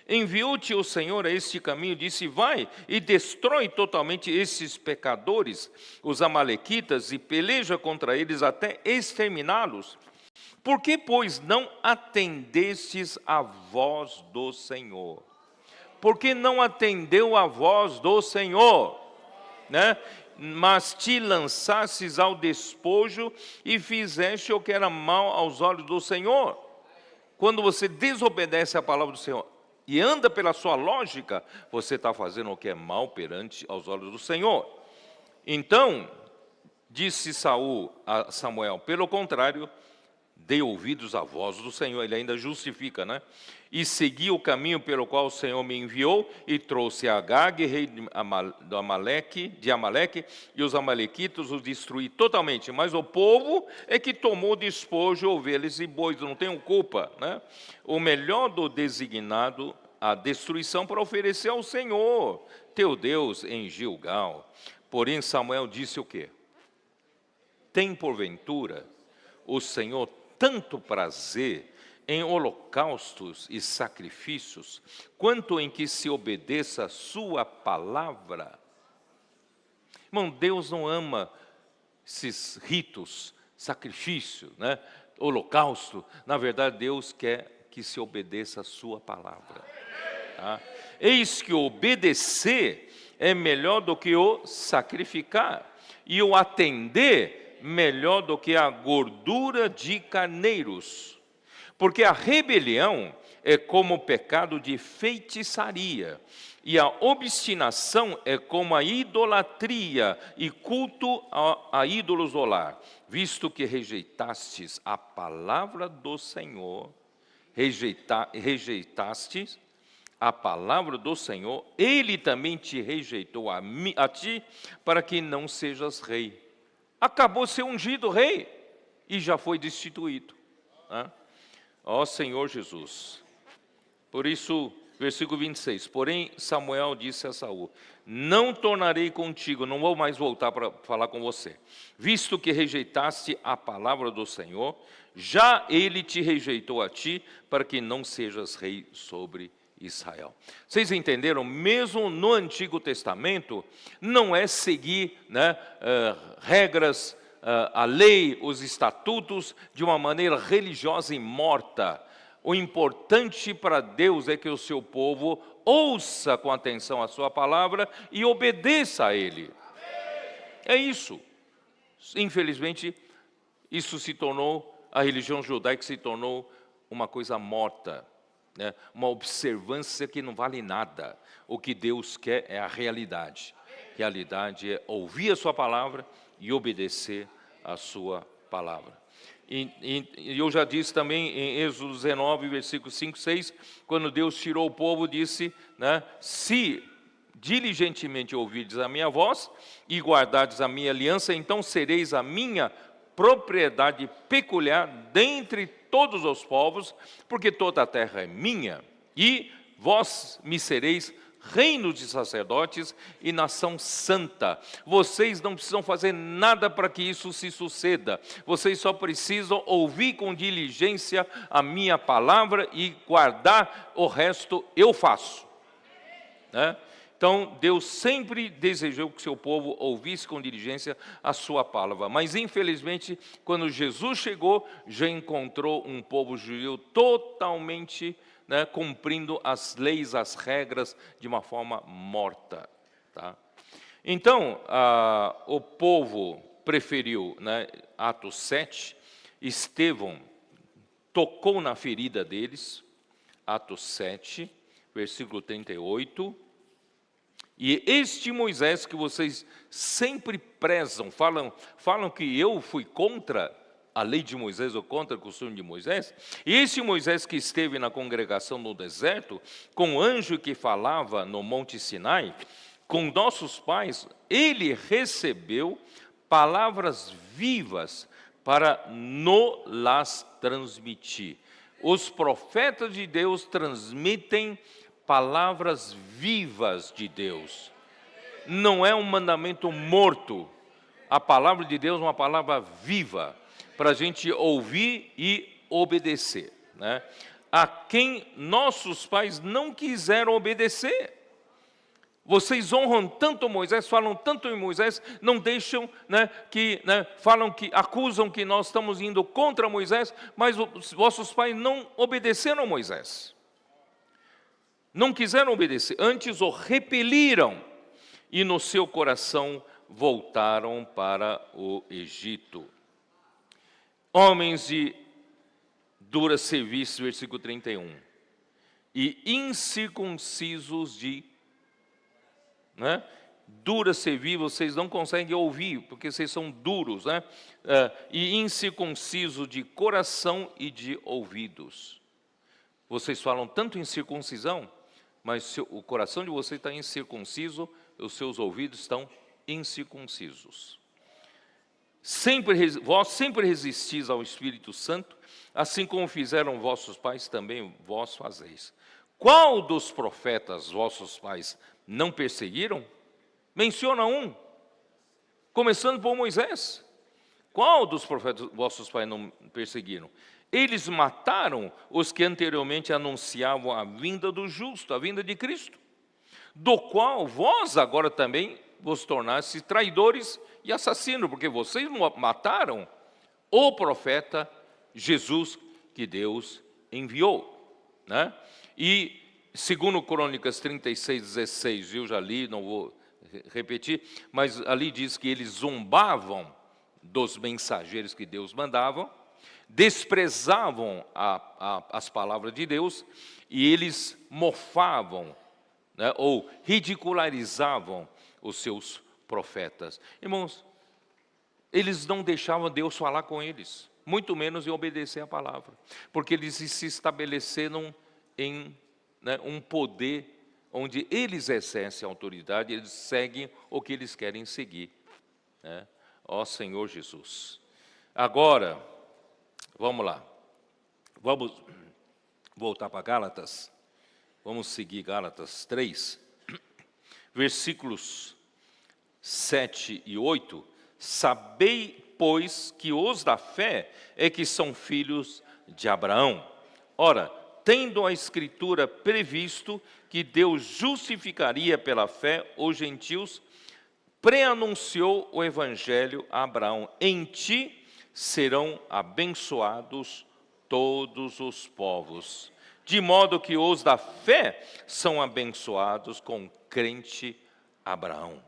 Enviou-te o Senhor a este caminho, disse: vai e destrói totalmente esses pecadores, os amalequitas, e peleja contra eles até exterminá-los. Por que, pois, não atendestes a voz do Senhor? Por que não atendeu a voz do Senhor, né? Mas te lançasses ao despojo e fizeste o que era mal aos olhos do Senhor. Quando você desobedece à palavra do Senhor e anda pela sua lógica, você está fazendo o que é mal perante aos olhos do Senhor. Então, disse Saul a Samuel: pelo contrário, dei ouvidos à voz do Senhor. Ele ainda justifica, né? E segui o caminho pelo qual o Senhor me enviou, e trouxe Agag, rei de Amaleque, e os amalequitas os destruí totalmente. Mas o povo é que tomou despojo, ovelhas e bois, não tenho culpa, né? O melhor do designado, a destruição para oferecer ao Senhor, teu Deus, em Gilgal. Porém Samuel disse o quê? Tem porventura o Senhor tanto prazer em holocaustos e sacrifícios, quanto em que se obedeça a sua palavra? Irmão, Deus não ama esses ritos, sacrifício, né? Holocausto. Na verdade, Deus quer que se obedeça a sua palavra. Tá? Eis que obedecer é melhor do que o sacrificar, e o atender melhor do que a gordura de carneiros. Porque a rebelião é como o pecado de feitiçaria, e a obstinação é como a idolatria e culto a ídolos do lar. Visto que rejeitastes a palavra do Senhor, rejeitastes a palavra do Senhor, Ele também te rejeitou a ti, para que não sejas rei. Acabou de ser ungido rei, e já foi destituído. Ó Senhor Jesus. Por isso, versículo 26, porém Samuel disse a Saul, não tornarei contigo, não vou mais voltar para falar com você, visto que rejeitaste a palavra do Senhor, já Ele te rejeitou a ti, para que não sejas rei sobre Israel. Vocês entenderam? Mesmo no Antigo Testamento, não é seguir regras, a lei, os estatutos, de uma maneira religiosa e morta. O importante para Deus é que o seu povo ouça com atenção a sua palavra e obedeça a Ele. É isso. Infelizmente, isso se tornou, a religião judaica se tornou uma coisa morta, uma observância que não vale nada. O que Deus quer é a realidade. A realidade é ouvir a sua palavra e obedecer a sua palavra. E eu já disse também em Êxodo 19, versículos 5 e 6, quando Deus tirou o povo, disse, se diligentemente ouvirdes a minha voz e guardardes a minha aliança, então sereis a minha propriedade peculiar dentre todos os povos, porque toda a terra é minha, e vós me sereis reino de sacerdotes e nação santa. Vocês não precisam fazer nada para que isso se suceda. Vocês só precisam ouvir com diligência a minha palavra e guardar, o resto eu faço. Então, Deus sempre desejou que seu povo ouvisse com diligência a sua palavra. Mas, infelizmente, quando Jesus chegou, já encontrou um povo judeu totalmente cumprindo as leis, as regras, de uma forma morta. Tá? Então, o povo preferiu, Atos 7, Estevão tocou na ferida deles, Atos 7, versículo 38, e este Moisés que vocês sempre prezam, falam que eu fui contra a lei de Moisés ou contra o costume de Moisés, e esse Moisés que esteve na congregação no deserto, com o anjo que falava no Monte Sinai, com nossos pais, ele recebeu palavras vivas para nos transmitir. Os profetas de Deus transmitem palavras vivas de Deus. Não é um mandamento morto. A palavra de Deus é uma palavra viva, para a gente ouvir e obedecer. A quem nossos pais não quiseram obedecer. Vocês honram tanto Moisés, falam tanto em Moisés, não deixam, falam que, acusam que nós estamos indo contra Moisés, mas os vossos pais não obedeceram a Moisés. Não quiseram obedecer, antes o repeliram, e no seu coração voltaram para o Egito. Homens de dura serviço, versículo 31, e incircuncisos de dura servir, vocês não conseguem ouvir, porque vocês são duros, e incircunciso de coração e de ouvidos. Vocês falam tanto em circuncisão, mas o coração de vocês está incircunciso, os seus ouvidos estão incircuncisos. Vós sempre resistis ao Espírito Santo, assim como fizeram vossos pais, também vós fazeis. Qual dos profetas vossos pais não perseguiram? Menciona um, começando por Moisés. Qual dos profetas vossos pais não perseguiram? Eles mataram os que anteriormente anunciavam a vinda do justo, a vinda de Cristo, do qual vós agora também vos tornaste traidores e assassinos, porque vocês mataram o profeta Jesus que Deus enviou. E segundo Crônicas 36:16, eu já li, não vou repetir, mas ali diz que eles zombavam dos mensageiros que Deus mandava, desprezavam as palavras de Deus, e eles mofavam, né, ou ridicularizavam os seus profetas. Irmãos, eles não deixavam Deus falar com eles, muito menos em obedecer a palavra, porque eles se estabeleceram em, né, um poder onde eles exercem autoridade, eles seguem o que eles querem seguir, né? Ó Senhor Jesus. Agora, vamos lá. Vamos voltar para Gálatas. Vamos seguir Gálatas 3, versículos 7 e 8. Sabei, pois, que os da fé é que são filhos de Abraão. Ora, tendo a Escritura previsto que Deus justificaria pela fé os gentios, preanunciou o Evangelho a Abraão: em ti serão abençoados todos os povos. De modo que os da fé são abençoados com o crente Abraão.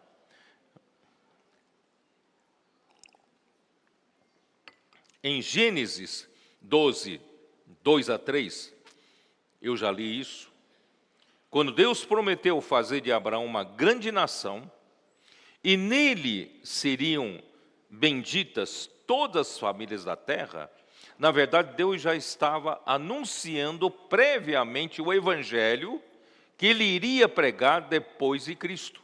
Em Gênesis 12, 2 a 3, eu já li isso. Quando Deus prometeu fazer de Abraão uma grande nação, e nele seriam benditas todas as famílias da terra, na verdade Deus já estava anunciando previamente o evangelho que ele iria pregar depois de Cristo.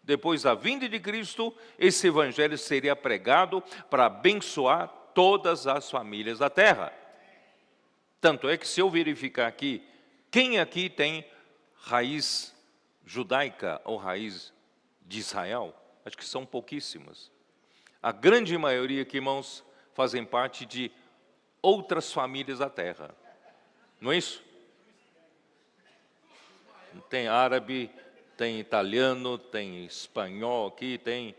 Depois da vinda de Cristo, esse evangelho seria pregado para abençoar todas as famílias da terra. Tanto é que, se eu verificar aqui, quem aqui tem raiz judaica ou raiz de Israel? Acho que são pouquíssimas. A grande maioria aqui, irmãos, fazem parte de outras famílias da terra. Não é isso? Tem árabe, tem italiano, tem espanhol aqui, tem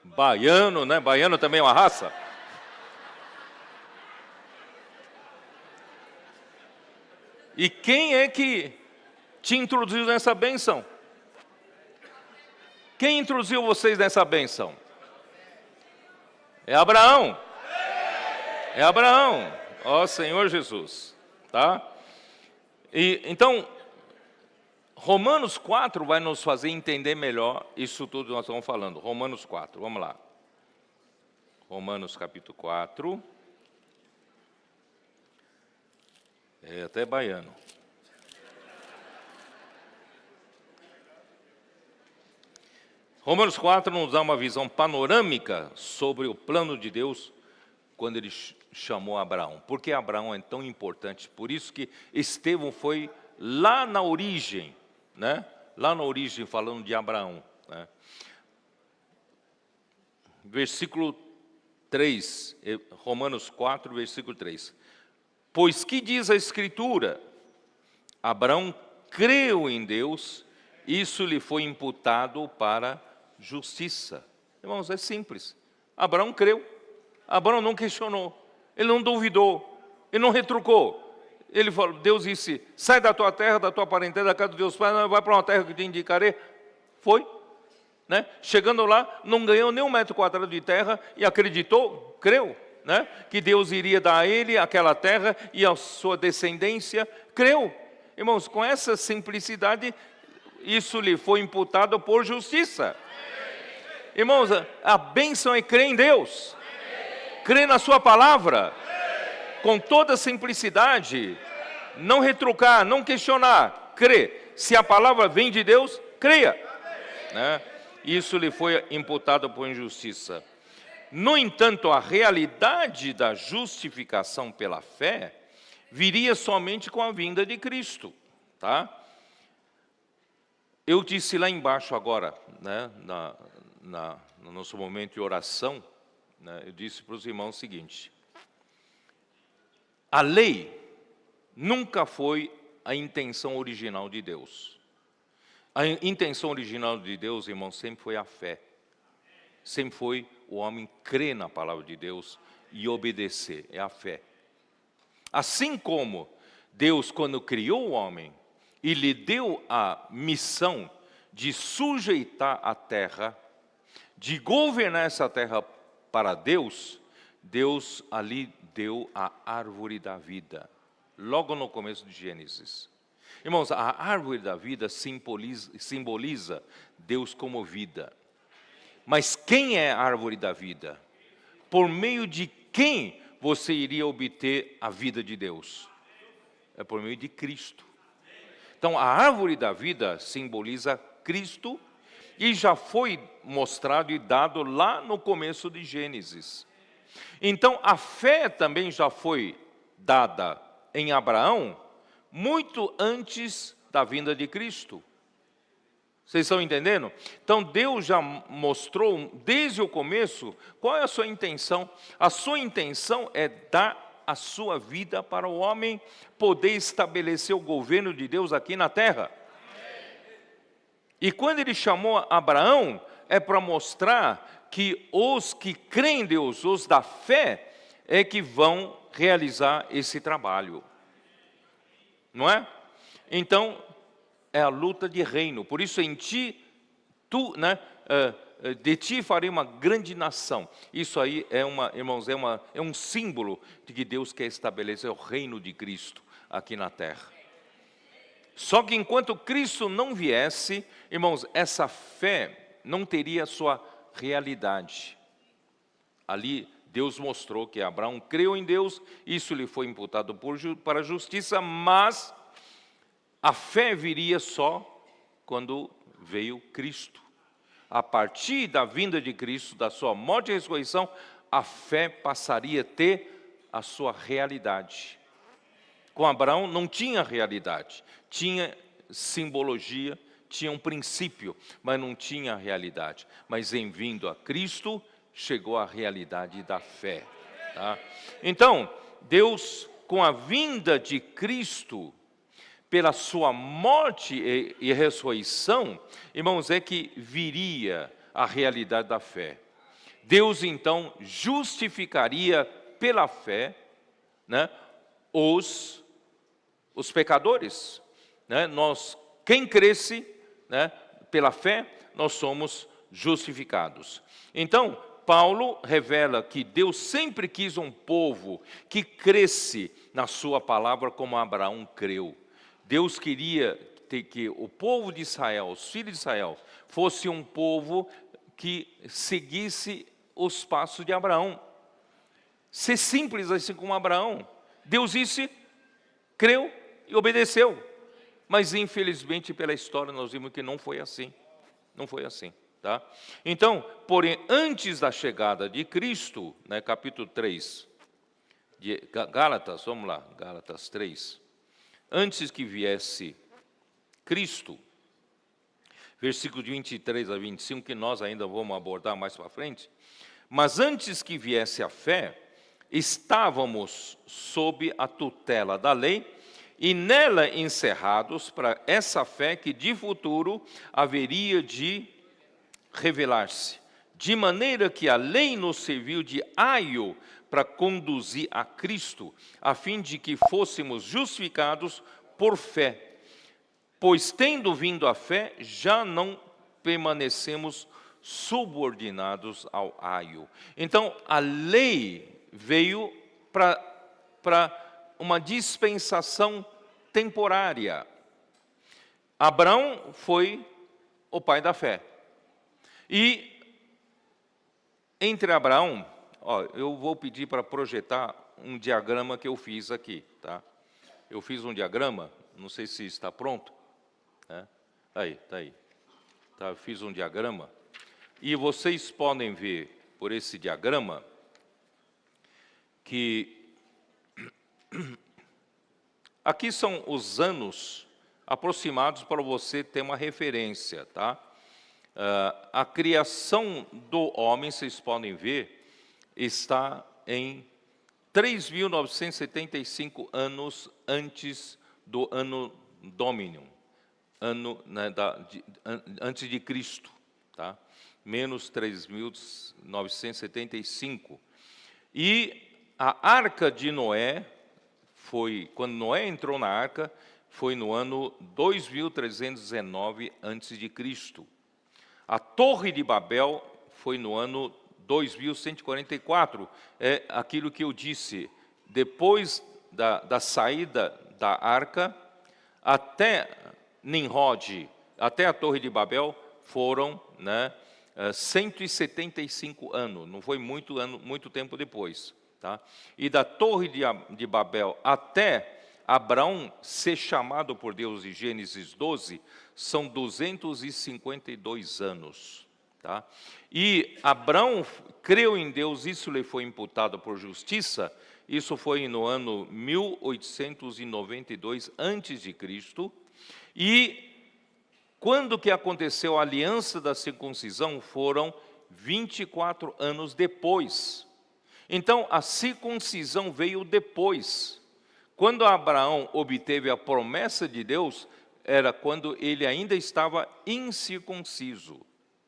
baiano, né? Baiano também é uma raça. E quem é que te introduziu nessa bênção? Quem introduziu vocês nessa bênção? É Abraão. É Abraão. Ó Senhor Jesus. Tá? E então, Romanos 4 vai nos fazer entender melhor isso tudo que nós estamos falando. Romanos 4, vamos lá. Romanos capítulo 4. É até baiano. Romanos 4 nos dá uma visão panorâmica sobre o plano de Deus quando ele chamou Abraão. Por que Abraão é tão importante? Por isso que Estevão foi lá na origem, né? Lá na origem, falando de Abraão, né? Versículo 3, Romanos 4, versículo 3. Pois que diz a Escritura? Abraão creu em Deus, isso lhe foi imputado para justiça. Irmãos, é simples. Abraão creu. Abraão não questionou. Ele não duvidou. Ele não retrucou. Ele falou, Deus disse, sai da tua terra, da tua parentela, da casa do Deus Pai, vai para uma terra que te indicarei. Foi. Né? Chegando lá, não ganhou nem 1 metro quadrado de terra e acreditou, creu, né? Que Deus iria dar a ele aquela terra e a sua descendência, creu. Irmãos, com essa simplicidade, isso lhe foi imputado por justiça. Irmãos, a bênção é crer em Deus, crer na sua palavra, com toda simplicidade, não retrucar, não questionar, crer. Se a palavra vem de Deus, creia, né? Isso lhe foi imputado por injustiça. No entanto, a realidade da justificação pela fé viria somente com a vinda de Cristo, tá? Eu disse lá embaixo agora, né, no nosso momento de oração, né, eu disse para os irmãos o seguinte: a lei nunca foi a intenção original de Deus. A intenção original de Deus, irmãos, sempre foi a fé. Sempre foi o homem crer na palavra de Deus e obedecer, é a fé. Assim como Deus, quando criou o homem e lhe deu a missão de sujeitar a terra, de governar essa terra para Deus, Deus ali deu a árvore da vida, logo no começo de Gênesis. Irmãos, a árvore da vida simboliza Deus como vida. Mas quem é a árvore da vida? Por meio de quem você iria obter a vida de Deus? É por meio de Cristo. Então, a árvore da vida simboliza Cristo e já foi mostrado e dado lá no começo de Gênesis. Então, a fé também já foi dada em Abraão muito antes da vinda de Cristo. Vocês estão entendendo? Então, Deus já mostrou desde o começo qual é a sua intenção. A sua intenção é dar a sua vida para o homem poder estabelecer o governo de Deus aqui na terra. E quando ele chamou Abraão, é para mostrar que os que creem em Deus, os da fé, é que vão realizar esse trabalho. Não é? Então, é a luta de reino. Por isso, em ti, de ti farei uma grande nação. Isso aí, irmãos, é um símbolo de que Deus quer estabelecer o reino de Cristo aqui na terra. Só que enquanto Cristo não viesse, irmãos, essa fé não teria sua realidade. Ali, Deus mostrou que Abraão creu em Deus, isso lhe foi imputado para a justiça, mas a fé viria só quando veio Cristo. A partir da vinda de Cristo, da sua morte e ressurreição, a fé passaria a ter a sua realidade. Com Abraão não tinha realidade, tinha simbologia, tinha um princípio, mas não tinha realidade. Mas em vindo a Cristo, chegou a realidade da fé. Tá? Então, Deus, com a vinda de Cristo, pela sua morte e ressurreição, irmãos, é que viria a realidade da fé. Deus, então, justificaria pela fé, né, os pecadores. Né? Quem cresce, né, pela fé, nós somos justificados. Então, Paulo revela que Deus sempre quis um povo que cresce na sua palavra como Abraão creu. Deus queria que o povo de Israel, os filhos de Israel, fosse um povo que seguisse os passos de Abraão. Ser simples assim como Abraão. Deus disse, creu e obedeceu. Mas infelizmente pela história nós vimos que não foi assim. Não foi assim. Tá? Então, porém, antes da chegada de Cristo, né, capítulo 3, de Gálatas, vamos lá, Gálatas 3. Antes que viesse Cristo, versículo de 23 a 25, que nós ainda vamos abordar mais para frente. Mas antes que viesse a fé, estávamos sob a tutela da lei, e nela encerrados para essa fé que de futuro haveria de revelar-se, de maneira que a lei nos serviu de aio para conduzir a Cristo, a fim de que fôssemos justificados por fé. Pois tendo vindo a fé, já não permanecemos subordinados ao aio. Então, a lei veio para uma dispensação temporária. Abraão foi o pai da fé. E entre Abraão, eu vou pedir para projetar um diagrama que eu fiz aqui, tá? Eu fiz um diagrama, não sei se está pronto, né? Tá aí. Tá, eu fiz um diagrama, e vocês podem ver por esse diagrama que aqui são os anos aproximados para você ter uma referência, tá? A criação do homem, vocês podem ver, está em 3.975 anos antes do ano Dominium, antes de Cristo, tá? Menos 3.975. E a Arca de Noé quando Noé entrou na arca, foi no ano 2319 a.C. A Torre de Babel foi no ano 2144. É aquilo que eu disse, depois da saída da arca, até Nimrod, até a Torre de Babel, foram 175 anos, não foi muito tempo depois. Tá? E da Torre de Babel até Abraão ser chamado por Deus em Gênesis 12, são 252 anos. Tá? E Abraão creu em Deus, isso lhe foi imputado por justiça, isso foi no ano 1892 a.C., e quando que aconteceu a aliança da circuncisão, foram 24 anos depois. Então, a circuncisão veio depois. Quando Abraão obteve a promessa de Deus, era quando ele ainda estava incircunciso.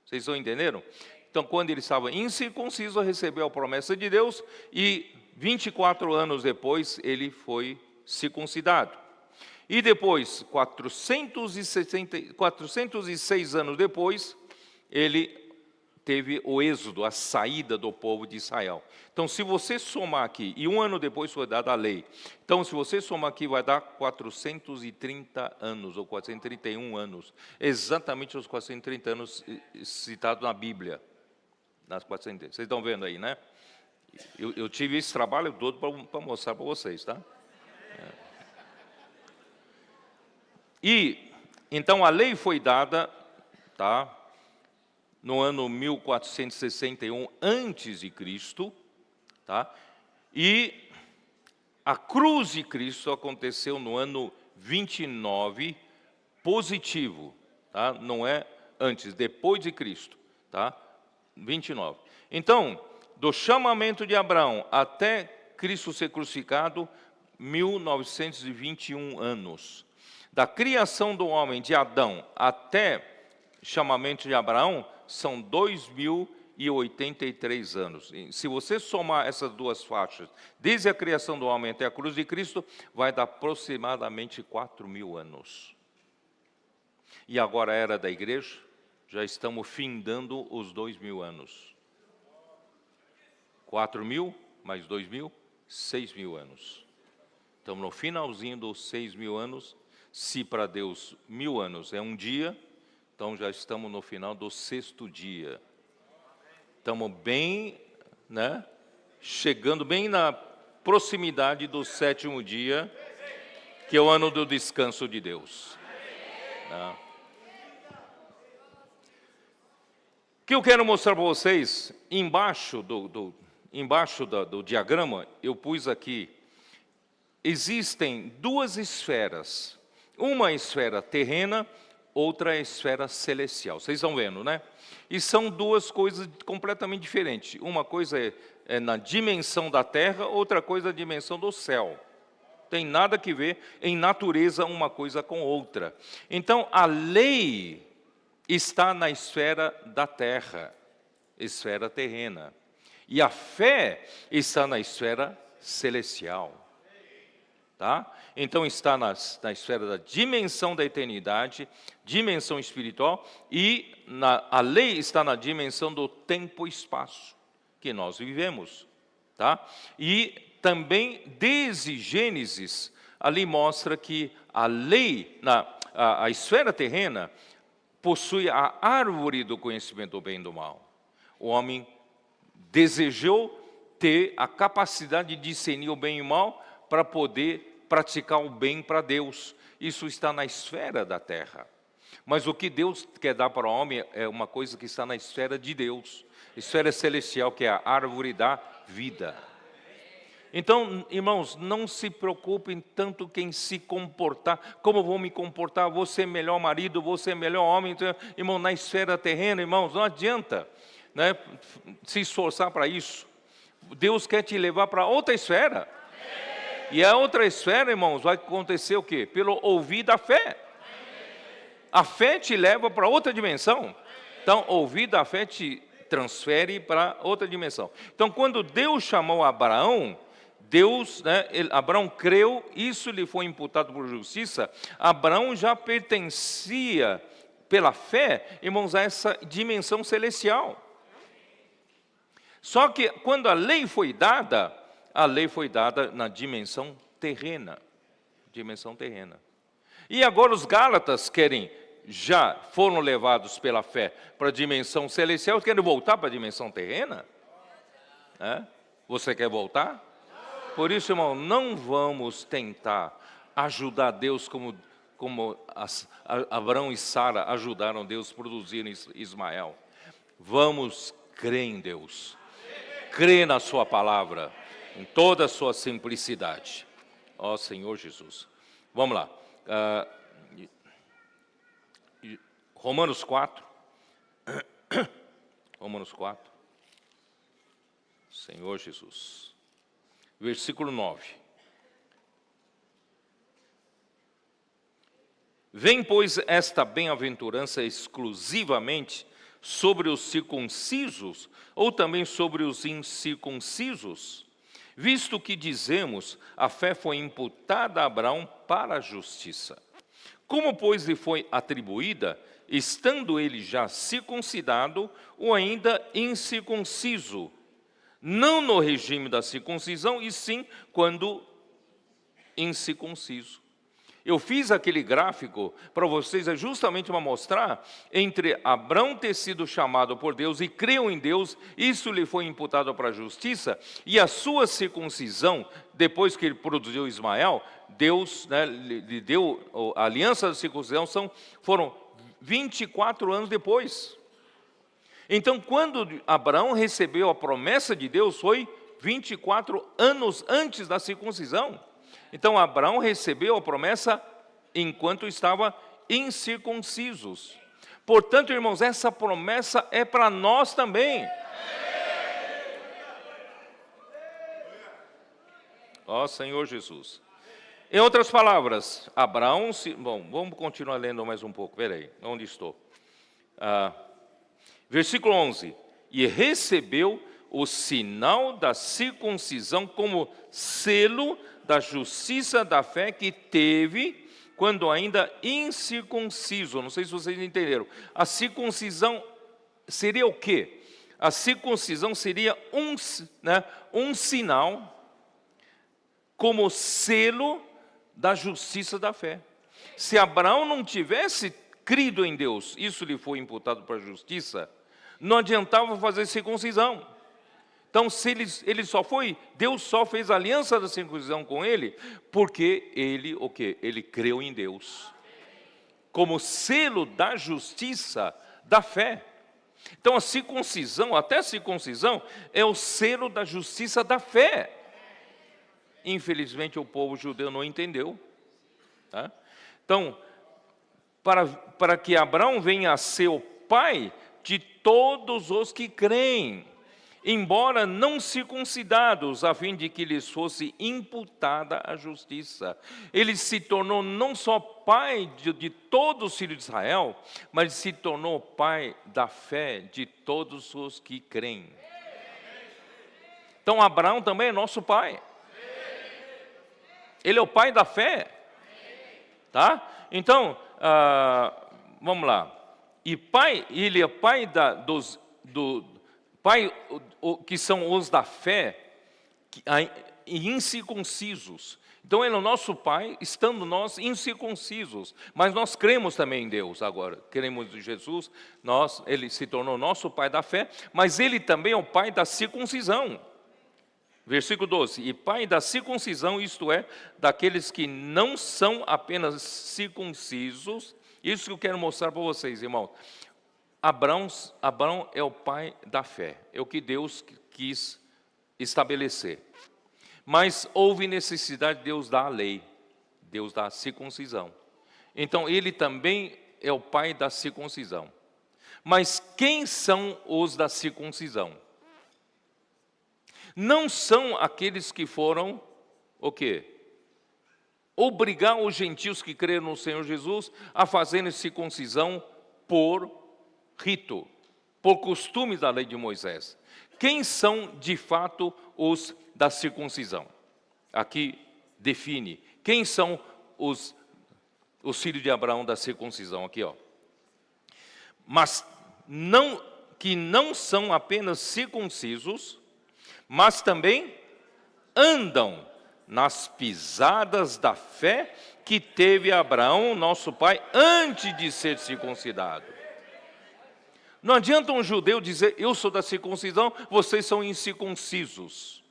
Vocês estão entendendo? Então, quando ele estava incircunciso, recebeu a promessa de Deus e 24 anos depois ele foi circuncidado. E depois, 406 anos depois, ele teve o êxodo, a saída do povo de Israel. Então, se você somar aqui, e um ano depois foi dada a lei. Então, se você somar aqui, vai dar 430 anos, ou 431 anos. Exatamente os 430 anos citados na Bíblia. Nas 430. Vocês estão vendo aí, né? Eu tive esse trabalho todo para mostrar para vocês, tá? E, então, a lei foi dada, tá? No ano 1461 a.C., tá? E a cruz de Cristo aconteceu no ano 29, positivo, tá? Não é antes, depois de Cristo, tá? 29. Então, do chamamento de Abraão até Cristo ser crucificado, 1921 anos. Da criação do homem, de Adão, até chamamento de Abraão, são 2083 anos. Se você somar essas duas faixas, desde a criação do homem até a cruz de Cristo, vai dar aproximadamente 4.000 anos. E agora a era da igreja, já estamos findando os 2.000 anos. 4.000 mais 2.000, 6.000 anos. Estamos no finalzinho dos 6.000 anos. Se para Deus 1.000 anos é um dia, então já estamos no final do 6º dia. Estamos bem, né? Chegando bem na proximidade do 7º dia, que é o ano do descanso de Deus. Tá? O que eu quero mostrar para vocês, embaixo do diagrama, eu pus aqui, existem duas esferas. Uma esfera terrena, outra esfera celestial. Vocês estão vendo, né? E são duas coisas completamente diferentes. Uma coisa é na dimensão da terra, outra coisa na dimensão do céu. Tem nada que ver em natureza uma coisa com outra. Então, a lei está na esfera da terra, esfera terrena. E a fé está na esfera celestial. Tá? Então está na esfera da dimensão da eternidade, dimensão espiritual, e a lei está na dimensão do tempo e espaço que nós vivemos. Tá? E também, desde Gênesis, ali mostra que a lei, a esfera terrena, possui a árvore do conhecimento do bem e do mal. O homem desejou ter a capacidade de discernir o bem e o mal para poder praticar o bem para Deus. Isso está na esfera da terra. Mas o que Deus quer dar para o homem é uma coisa que está na esfera de Deus. Esfera celestial, que é a árvore da vida. Então, irmãos, não se preocupem tanto quem se comportar. Como vou me comportar? Vou ser melhor marido, vou ser melhor homem. Então, irmão, na esfera terrena, irmãos, não adianta, né, se esforçar para isso. Deus quer te levar para outra esfera. E a outra esfera, irmãos, vai acontecer o quê? Pelo ouvir da fé. A fé te leva para outra dimensão. Então, ouvir da fé te transfere para outra dimensão. Então, quando Deus chamou Abraão, Deus, né, Abraão creu, isso lhe foi imputado por justiça. Abraão já pertencia, pela fé, irmãos, a essa dimensão celestial. Só que quando a lei foi dada na dimensão terrena. Dimensão terrena. E agora os Gálatas já foram levados pela fé para a dimensão celestial, querem voltar para a dimensão terrena? Você quer voltar? Por isso, irmão, não vamos tentar ajudar Deus como Abraão e Sara ajudaram Deus a produzir Ismael. Vamos crer em Deus, crer na sua palavra, em toda a sua simplicidade. Ó Senhor Jesus. Vamos lá. Romanos 4. Romanos 4. Senhor Jesus. Versículo 9. Vem, pois, esta bem-aventurança exclusivamente sobre os circuncisos, ou também sobre os incircuncisos? Visto que dizemos, a fé foi imputada a Abraão para a justiça. Como, pois, lhe foi atribuída, estando ele já circuncidado, ou ainda incircunciso? Não no regime da circuncisão, e sim quando incircunciso. Eu fiz aquele gráfico para vocês, é justamente para mostrar entre Abraão ter sido chamado por Deus e creu em Deus, isso lhe foi imputado para a justiça, e a sua circuncisão, depois que ele produziu Ismael, Deus, né, lhe deu a aliança da circuncisão, foram 24 anos depois. Então, quando Abraão recebeu a promessa de Deus, foi 24 anos antes da circuncisão. Então, Abraão recebeu a promessa enquanto estava incircuncisos. Portanto, irmãos, essa promessa é para nós também. Ó Senhor Jesus. Em outras palavras, Abraão... Bom, vamos continuar lendo mais um pouco. Espera aí, onde estou? Versículo 11. E recebeu o sinal da circuncisão como selo da justiça da fé que teve quando ainda incircunciso. Não sei se vocês entenderam. A circuncisão seria o quê? A circuncisão seria um sinal como selo da justiça da fé. Se Abraão não tivesse crido em Deus, isso lhe foi imputado para a justiça, não adiantava fazer circuncisão. Então, se Deus só fez aliança da circuncisão com ele, porque ele creu em Deus, como selo da justiça da fé. Então, até a circuncisão é o selo da justiça da fé. Infelizmente, o povo judeu não entendeu. Tá? Então, para que Abraão venha a ser o pai de todos os que creem, embora não circuncidados, a fim de que lhes fosse imputada a justiça. Ele se tornou não só pai de todos os filhos de Israel, mas se tornou pai da fé de todos os que creem. Então, Abraão também é nosso pai. Ele é o pai da fé. Tá? Então, vamos lá. Ele é pai que são os da fé, incircuncisos. Então, ele é o nosso pai, estando nós incircuncisos. Mas nós cremos também em Deus agora. Cremos em Jesus, ele se tornou nosso pai da fé, mas ele também é o pai da circuncisão. Versículo 12. E pai da circuncisão, isto é, daqueles que não são apenas circuncisos. Isso que eu quero mostrar para vocês, irmãos. Abraão é o pai da fé, é o que Deus quis estabelecer. Mas houve necessidade de Deus dar a lei, Deus dá a circuncisão. Então, ele também é o pai da circuncisão. Mas quem são os da circuncisão? Não são aqueles que foram, o quê? Obrigar os gentios que creram no Senhor Jesus a fazerem circuncisão por rito, por costumes da lei de Moisés. Quem são, de fato, os da circuncisão? aqui define quem são os filhos de Abraão da circuncisão. Aqui, ó. Mas que não são apenas circuncisos, mas também andam nas pisadas da fé que teve Abraão, nosso pai, antes de ser circuncidado. Não adianta um judeu dizer, eu sou da circuncisão, vocês são incircuncisos.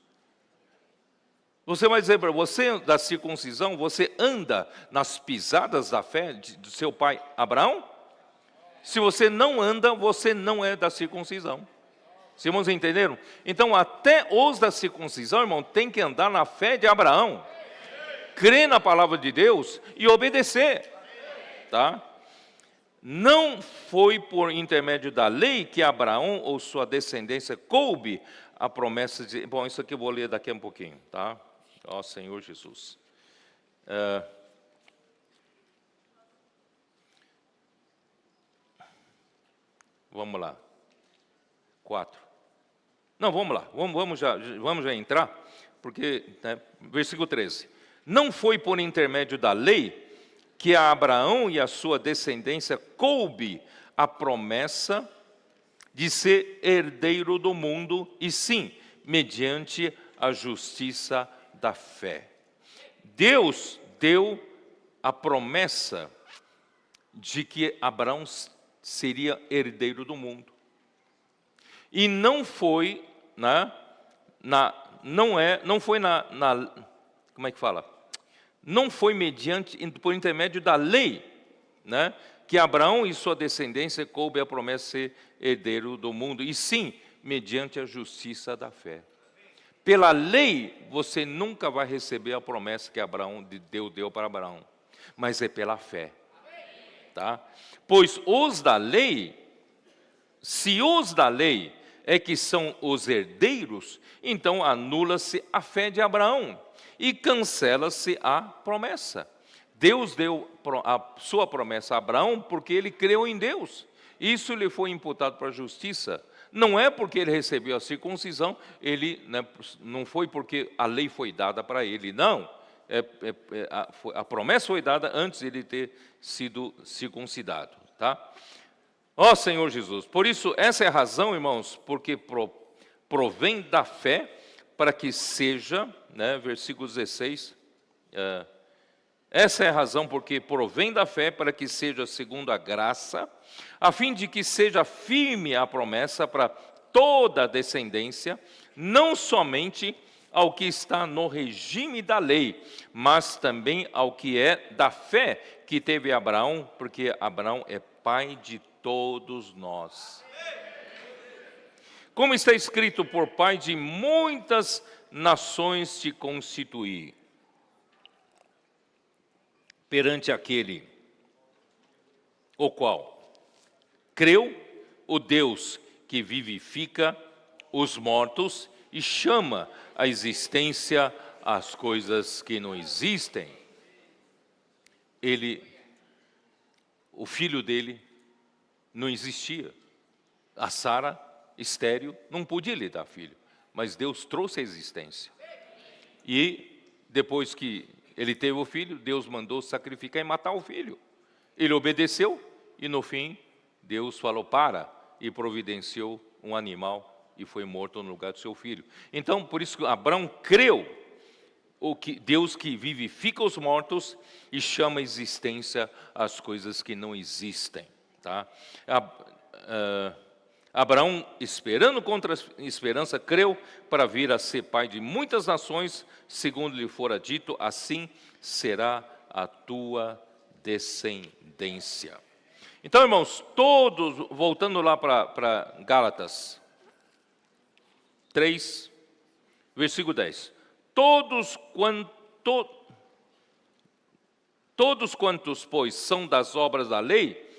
Você vai dizer para você, da circuncisão, você anda nas pisadas da fé do seu pai Abraão? Se você não anda, você não é da circuncisão. Os irmãos entenderam? Então, até os da circuncisão, irmão, tem que andar na fé de Abraão. Crer na palavra de Deus e obedecer. Tá? Não foi por intermédio da lei que Abraão ou sua descendência coube a promessa de... Bom, isso aqui eu vou ler daqui a um pouquinho, tá? Ó Senhor Jesus. Vamos lá. 4. Não, vamos lá. Vamos já entrar, porque, né, versículo 13. Não foi por intermédio da lei que a Abraão e a sua descendência coube a promessa de ser herdeiro do mundo, e sim, mediante a justiça da fé. Deus deu a promessa de que Abraão seria herdeiro do mundo. E não foi como é que fala? Não foi por intermédio da lei, né, que Abraão e sua descendência coube a promessa de ser herdeiro do mundo, e sim, mediante a justiça da fé. Pela lei, você nunca vai receber a promessa que Deus deu para Abraão, mas é pela fé. Tá? Pois os da lei, se os da lei é que são os herdeiros, então anula-se a fé de Abraão e cancela-se a promessa. Deus deu a sua promessa a Abraão porque ele creu em Deus. Isso lhe foi imputado para a justiça. Não é porque ele recebeu a circuncisão, não foi porque a lei foi dada para ele, não. A promessa foi dada antes de ele ter sido circuncidado. Tá? Ó Senhor Jesus, por isso essa é a razão, irmãos, porque provém da fé para que seja, né, versículo 16, essa é a razão porque provém da fé para que seja segundo a graça, a fim de que seja firme a promessa para toda a descendência, não somente ao que está no regime da lei, mas também ao que é da fé que teve Abraão, porque Abraão é pai de todos nós. Como está escrito, por pai de muitas nações te constituí, perante aquele o qual creu o Deus que vivifica os mortos e chama à existência as coisas que não existem. O filho dele não existia. A Sara, estéril, não podia lhe dar filho, mas Deus trouxe a existência. E depois que ele teve o filho, Deus mandou sacrificar e matar o filho. Ele obedeceu e no fim Deus falou para e providenciou um animal e foi morto no lugar do seu filho. Então, por isso que Abraão creu Deus que vivifica os mortos e chama à existência as coisas que não existem. Tá? Abraão, esperando contra a esperança, creu para vir a ser pai de muitas nações, segundo lhe fora dito, assim será a tua descendência. Então, irmãos, todos, voltando lá para Gálatas 3, versículo 10. Todos quantos, pois, são das obras da lei,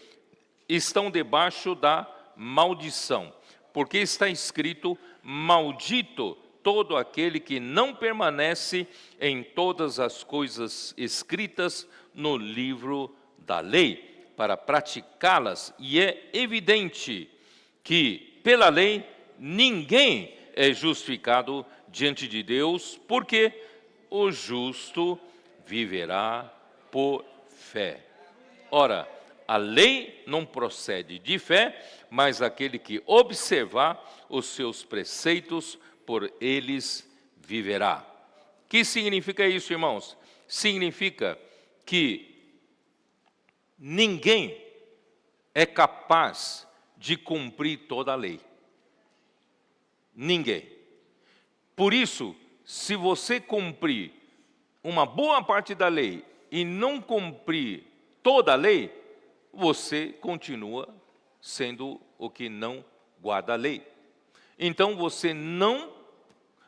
estão debaixo da maldição, porque está escrito, maldito todo aquele que não permanece em todas as coisas escritas no livro da lei, para praticá-las. E é evidente que, pela lei, ninguém é justificado diante de Deus, porque o justo viverá por fé. Ora, a lei não procede de fé, mas aquele que observar os seus preceitos, por eles viverá. O que significa isso, irmãos? Significa que ninguém é capaz de cumprir toda a lei. Ninguém. Por isso, se você cumprir uma boa parte da lei e não cumprir toda a lei, você continua sendo o que não guarda a lei. Então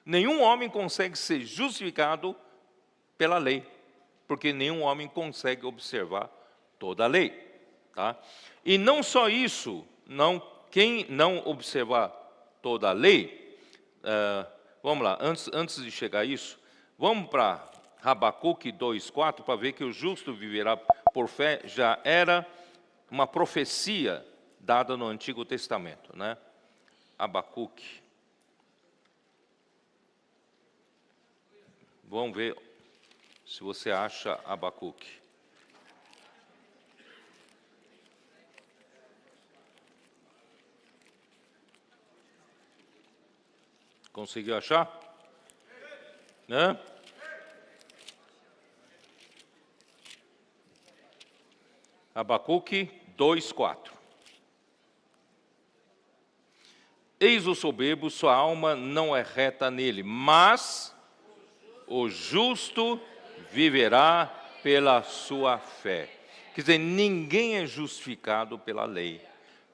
nenhum homem consegue ser justificado pela lei, porque nenhum homem consegue observar toda a lei, tá? E não só isso, quem não observar toda a lei, vamos lá, antes de chegar a isso, vamos para Habacuque 2:4 para ver que o justo viverá por fé. Já era uma profecia dada no Antigo Testamento, né? Habacuque. Vamos ver se você acha Habacuque. Conseguiu achar? Né? Habacuque 2:4. Eis o soberbo, sua alma não é reta nele, mas o justo viverá pela sua fé. Quer dizer, ninguém é justificado pela lei,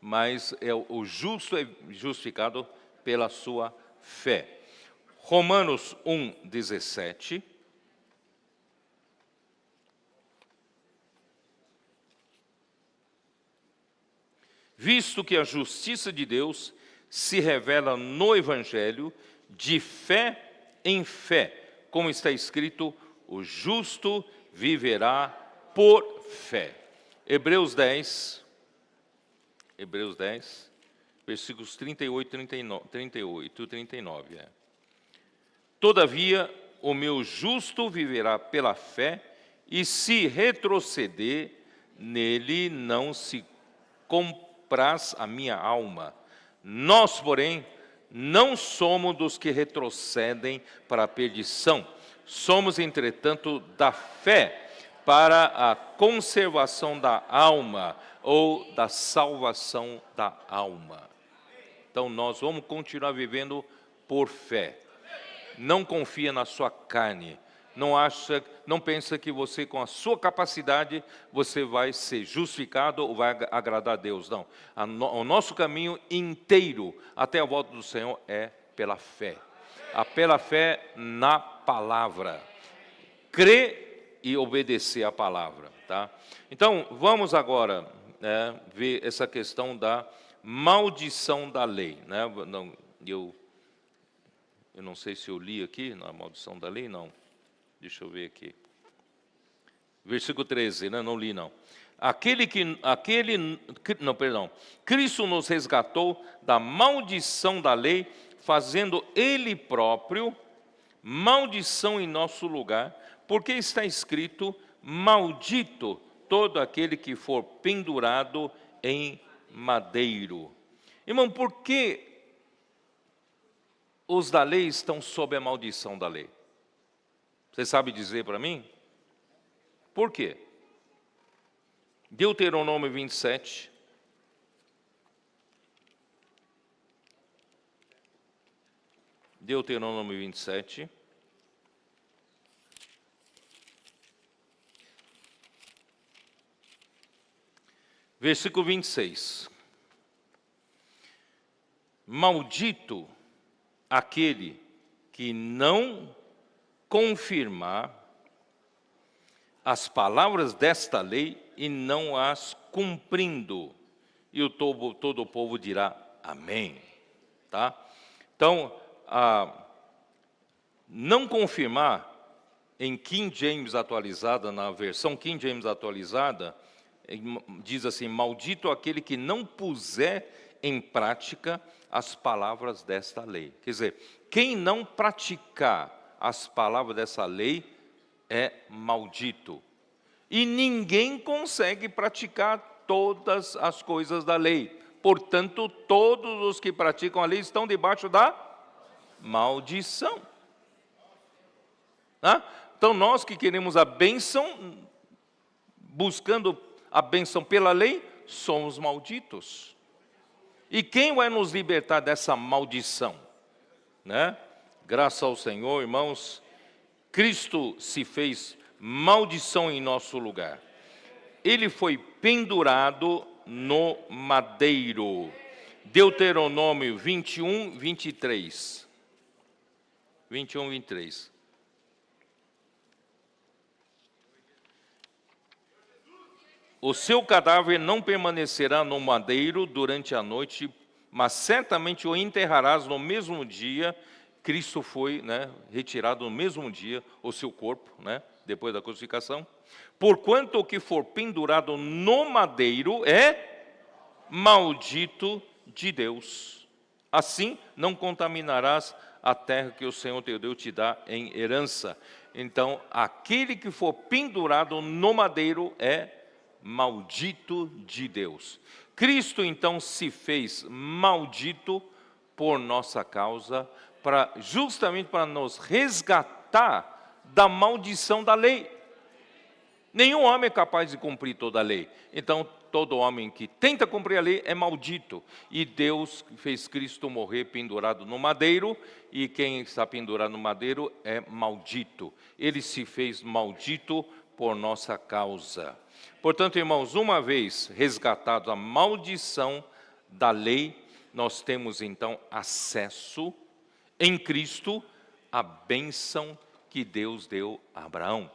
mas o justo é justificado pela sua fé. Romanos 1:17. Visto que a justiça de Deus se revela no Evangelho, de fé em fé, como está escrito, o justo viverá por fé. Hebreus 10, versículos 38 e 39. Todavia, o meu justo viverá pela fé, e se retroceder, nele não se compraz a minha alma. Nós, porém, não somos dos que retrocedem para a perdição. Somos, entretanto, da fé para a conservação da alma, ou da salvação da alma. Então, nós vamos continuar vivendo por fé. Não confia na sua carne. Não pensa que você, com a sua capacidade, você vai ser justificado ou vai agradar a Deus. Não. O nosso caminho inteiro até a volta do Senhor é pela fé. Pela fé na palavra. Crer e obedecer a palavra. Tá? Então, vamos agora ver essa questão da maldição da lei. Né? Eu não sei se eu li aqui, na maldição da lei, não. Deixa eu ver aqui. Versículo 13, né? Não li, não. Cristo nos resgatou da maldição da lei, fazendo Ele próprio maldição em nosso lugar, porque está escrito, maldito todo aquele que for pendurado em madeiro. Irmão, por que os da lei estão sob a maldição da lei? Você sabe dizer para mim? Por quê? Deuteronômio 27. Deuteronômio 27. Versículo 26. Maldito aquele que não confirmar as palavras desta lei e não as cumprindo. E todo o povo dirá amém. Tá? Então, não confirmar em King James atualizada, na versão King James atualizada, diz assim, maldito aquele que não puser em prática as palavras desta lei. Quer dizer, quem não praticar as palavras dessa lei é maldito. E ninguém consegue praticar todas as coisas da lei. Portanto, todos os que praticam a lei estão debaixo da maldição. Então, nós que queremos a bênção, buscando a bênção pela lei, somos malditos. E quem vai nos libertar dessa maldição? Graças ao Senhor, irmãos, Cristo se fez maldição em nosso lugar. Ele foi pendurado no madeiro. Deuteronômio 21, 23. 21, 23. O seu cadáver não permanecerá no madeiro durante a noite, mas certamente o enterrarás no mesmo dia. Cristo foi retirado no mesmo dia, o seu corpo, depois da crucificação. Porquanto o que for pendurado no madeiro é maldito de Deus. Assim não contaminarás a terra que o Senhor teu Deus te dá em herança. Então, aquele que for pendurado no madeiro é maldito de Deus. Cristo então se fez maldito por nossa causa, justamente para nos resgatar da maldição da lei. Nenhum homem é capaz de cumprir toda a lei. Então, todo homem que tenta cumprir a lei é maldito. E Deus fez Cristo morrer pendurado no madeiro, e quem está pendurado no madeiro é maldito. Ele se fez maldito por nossa causa. Portanto, irmãos, uma vez resgatado a maldição da lei, nós temos então acesso em Cristo à bênção que Deus deu a Abraão.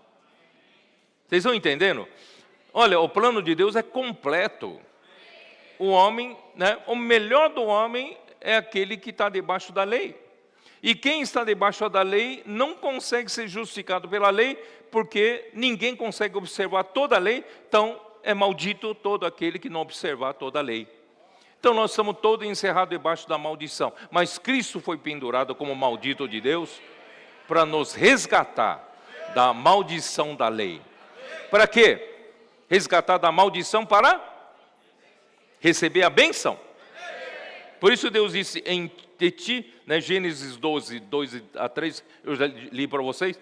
Vocês estão entendendo? Olha, o plano de Deus é completo. O homem, o melhor do homem é aquele que está debaixo da lei. E quem está debaixo da lei não consegue ser justificado pela lei, porque ninguém consegue observar toda a lei, então é maldito todo aquele que não observar toda a lei. Então nós estamos todos encerrados debaixo da maldição. Mas Cristo foi pendurado como maldito de Deus para nos resgatar da maldição da lei. Para quê? Resgatar da maldição para receber a bênção. Por isso Deus disse em ti, Gênesis 12, 2 a 3, eu já li para vocês,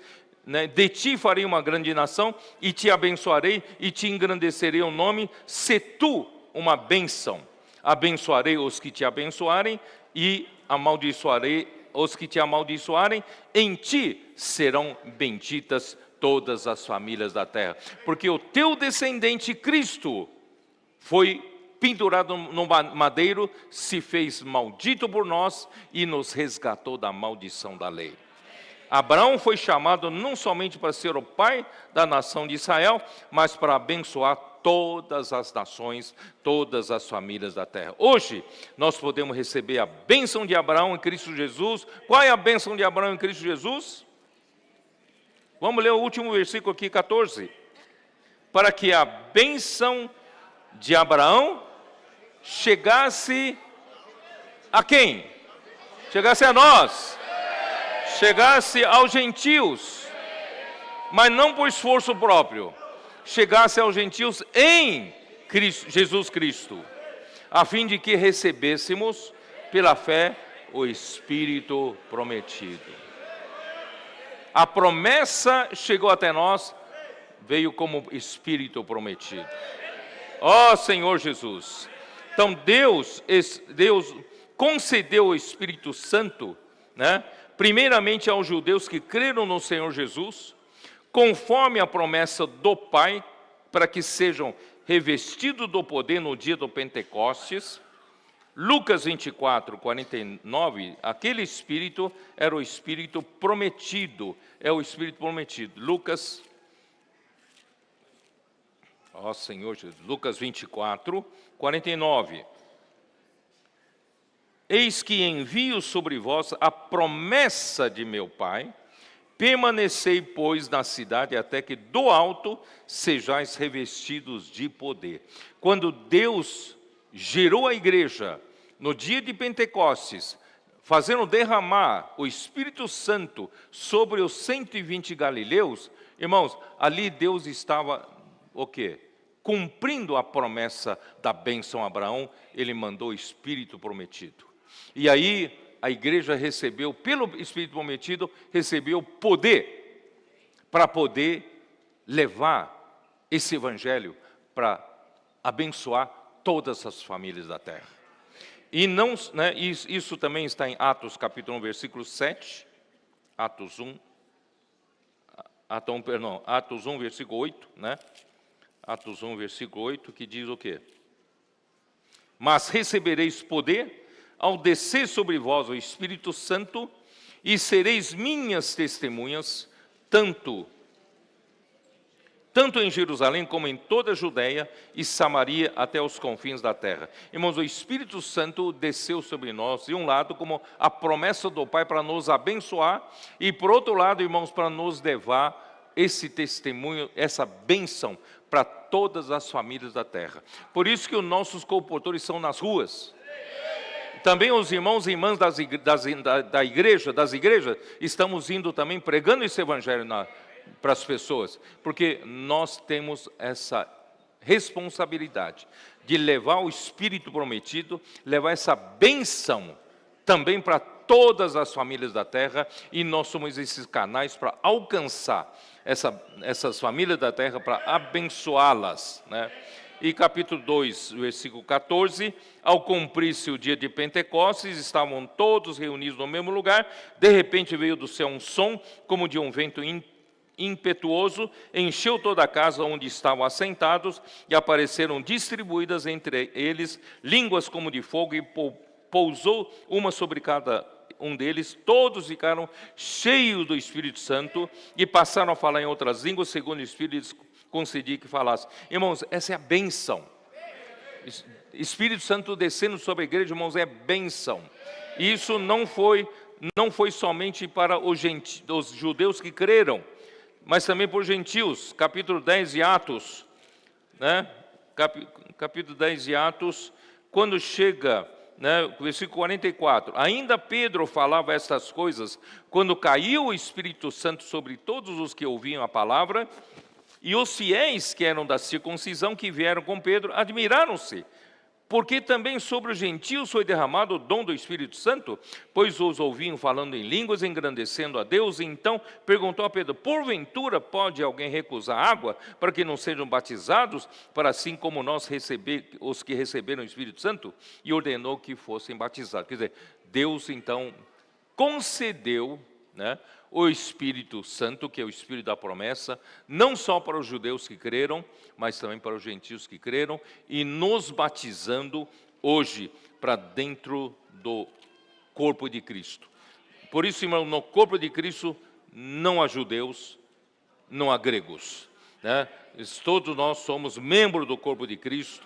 de ti farei uma grande nação, e te abençoarei, e te engrandecerei o nome, se tu uma bênção. Abençoarei os que te abençoarem, e amaldiçoarei os que te amaldiçoarem, em ti serão benditas todas as famílias da terra. Porque o teu descendente Cristo foi pendurado no madeiro, se fez maldito por nós e nos resgatou da maldição da lei. Abraão foi chamado não somente para ser o pai da nação de Israel, mas para abençoar todas as nações, todas as famílias da terra. Hoje, nós podemos receber a bênção de Abraão em Cristo Jesus. Qual é a bênção de Abraão em Cristo Jesus? Vamos ler o último versículo aqui, 14. Para que a bênção de Abraão chegasse a quem? Chegasse a nós. Chegasse aos gentios. Mas não por esforço próprio. Chegasse aos gentios em Cristo, Jesus Cristo. A fim de que recebêssemos pela fé o Espírito prometido. A promessa chegou até nós, veio como Espírito prometido. Ó Senhor Jesus. Então Deus concedeu o Espírito Santo, primeiramente aos judeus que creram no Senhor Jesus, conforme a promessa do Pai, para que sejam revestidos do poder no dia do Pentecostes. Lucas 24, 49, aquele Espírito era o Espírito prometido, é o Espírito prometido. Lucas, ó Senhor Jesus, Lucas 24, 49. Eis que envio sobre vós a promessa de meu Pai, permanecei, pois, na cidade, até que do alto sejais revestidos de poder. Quando Deus gerou a igreja, no dia de Pentecostes, fazendo derramar o Espírito Santo sobre os 120 galileus, irmãos, ali Deus estava, o quê? Cumprindo a promessa da bênção a Abraão, ele mandou o Espírito prometido. E aí a igreja recebeu, pelo Espírito prometido, recebeu poder para poder levar esse evangelho para abençoar todas as famílias da terra. E não, né, isso também está em Atos capítulo 1, versículo 7, Atos 1, versículo 8, né? Atos 1, versículo 8, que diz o quê? Mas recebereis poder ao descer sobre vós o Espírito Santo, e sereis minhas testemunhas, tanto em Jerusalém como em toda a Judéia e Samaria até os confins da terra. Irmãos, o Espírito Santo desceu sobre nós, de um lado, como a promessa do Pai para nos abençoar, e por outro lado, irmãos, para nos levar esse testemunho, essa bênção para todas as famílias da terra. Por isso que os nossos colportores são nas ruas. Também os irmãos e irmãs das igrejas, estamos indo também pregando esse evangelho para as pessoas, porque nós temos essa responsabilidade de levar o Espírito prometido, levar essa bênção também para todas as famílias da terra, e nós somos esses canais para alcançar essas famílias da terra, para abençoá-las, né? E capítulo 2, versículo 14, ao cumprir-se o dia de Pentecostes, estavam todos reunidos no mesmo lugar, de repente veio do céu um som, como de um vento impetuoso, encheu toda a casa onde estavam assentados, e apareceram distribuídas entre eles línguas como de fogo, e pousou uma sobre cada um deles. Todos ficaram cheios do Espírito Santo, e passaram a falar em outras línguas, segundo o Espírito lhes concedia que falasse. Irmãos, essa é a bênção. Espírito Santo descendo sobre a igreja, irmãos, é bênção. Isso não foi somente para os judeus que creram, mas também por gentios. Capítulo 10 de Atos, né? Capítulo 10 de Atos, quando chega, né, versículo 44, ainda Pedro falava estas coisas, quando caiu o Espírito Santo sobre todos os que ouviam a palavra, e os fiéis que eram da circuncisão, que vieram com Pedro, admiraram-se, porque também sobre os gentios foi derramado o dom do Espírito Santo, pois os ouviam falando em línguas, engrandecendo a Deus. E então perguntou a Pedro: porventura pode alguém recusar água para que não sejam batizados, para assim como nós os que receberam o Espírito Santo? E ordenou que fossem batizados. Quer dizer, Deus então concedeu, né, o Espírito Santo, que é o Espírito da promessa, não só para os judeus que creram, mas também para os gentios que creram, e nos batizando hoje para dentro do corpo de Cristo. Por isso, irmão, no corpo de Cristo não há judeus, não há gregos, né? Todos nós somos membros do corpo de Cristo,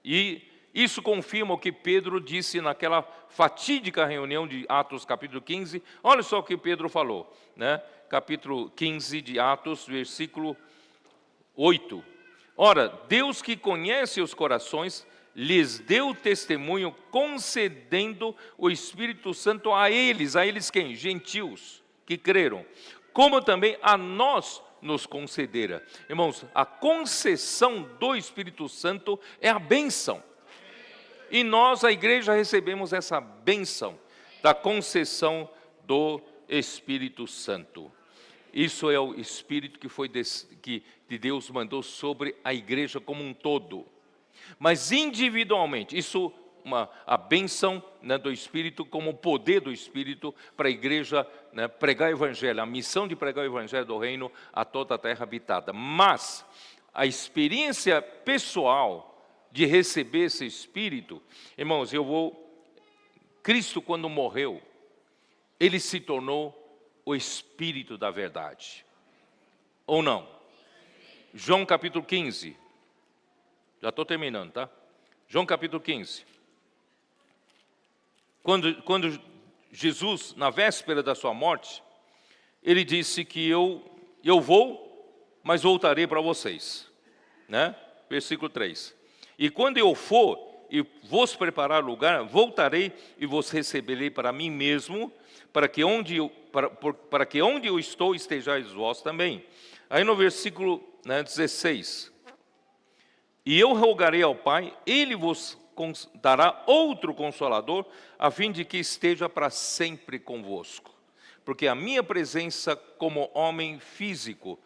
e isso confirma o que Pedro disse naquela fatídica reunião de Atos capítulo 15. Olha só o que Pedro falou, né? Capítulo 15 de Atos, versículo 8. Ora, Deus que conhece os corações, lhes deu testemunho, concedendo o Espírito Santo a eles quem? Gentios que creram, como também a nós nos concedera. Irmãos, a concessão do Espírito Santo é a bênção. E nós, a igreja, recebemos essa bênção da concessão do Espírito Santo. Isso é o Espírito que Deus mandou sobre a igreja como um todo. Mas individualmente, a bênção, né, do Espírito, como o poder do Espírito para a igreja, né, pregar o Evangelho, a missão de pregar o Evangelho do reino a toda a terra habitada. Mas a experiência pessoal de receber esse Espírito, irmãos, Cristo quando morreu, Ele se tornou o Espírito da verdade, ou não? João capítulo 15, já estou terminando, tá? João capítulo 15, quando Jesus, na véspera da sua morte, Ele disse que eu vou, mas voltarei para vocês, né? Versículo 3. E quando eu for, e vos preparar lugar, voltarei e vos receberei para mim mesmo, para que onde eu estou estejais vós também. Aí no versículo 16. E eu rogarei ao Pai, Ele vos dará outro Consolador, a fim de que esteja para sempre convosco. Porque a minha presença como homem físico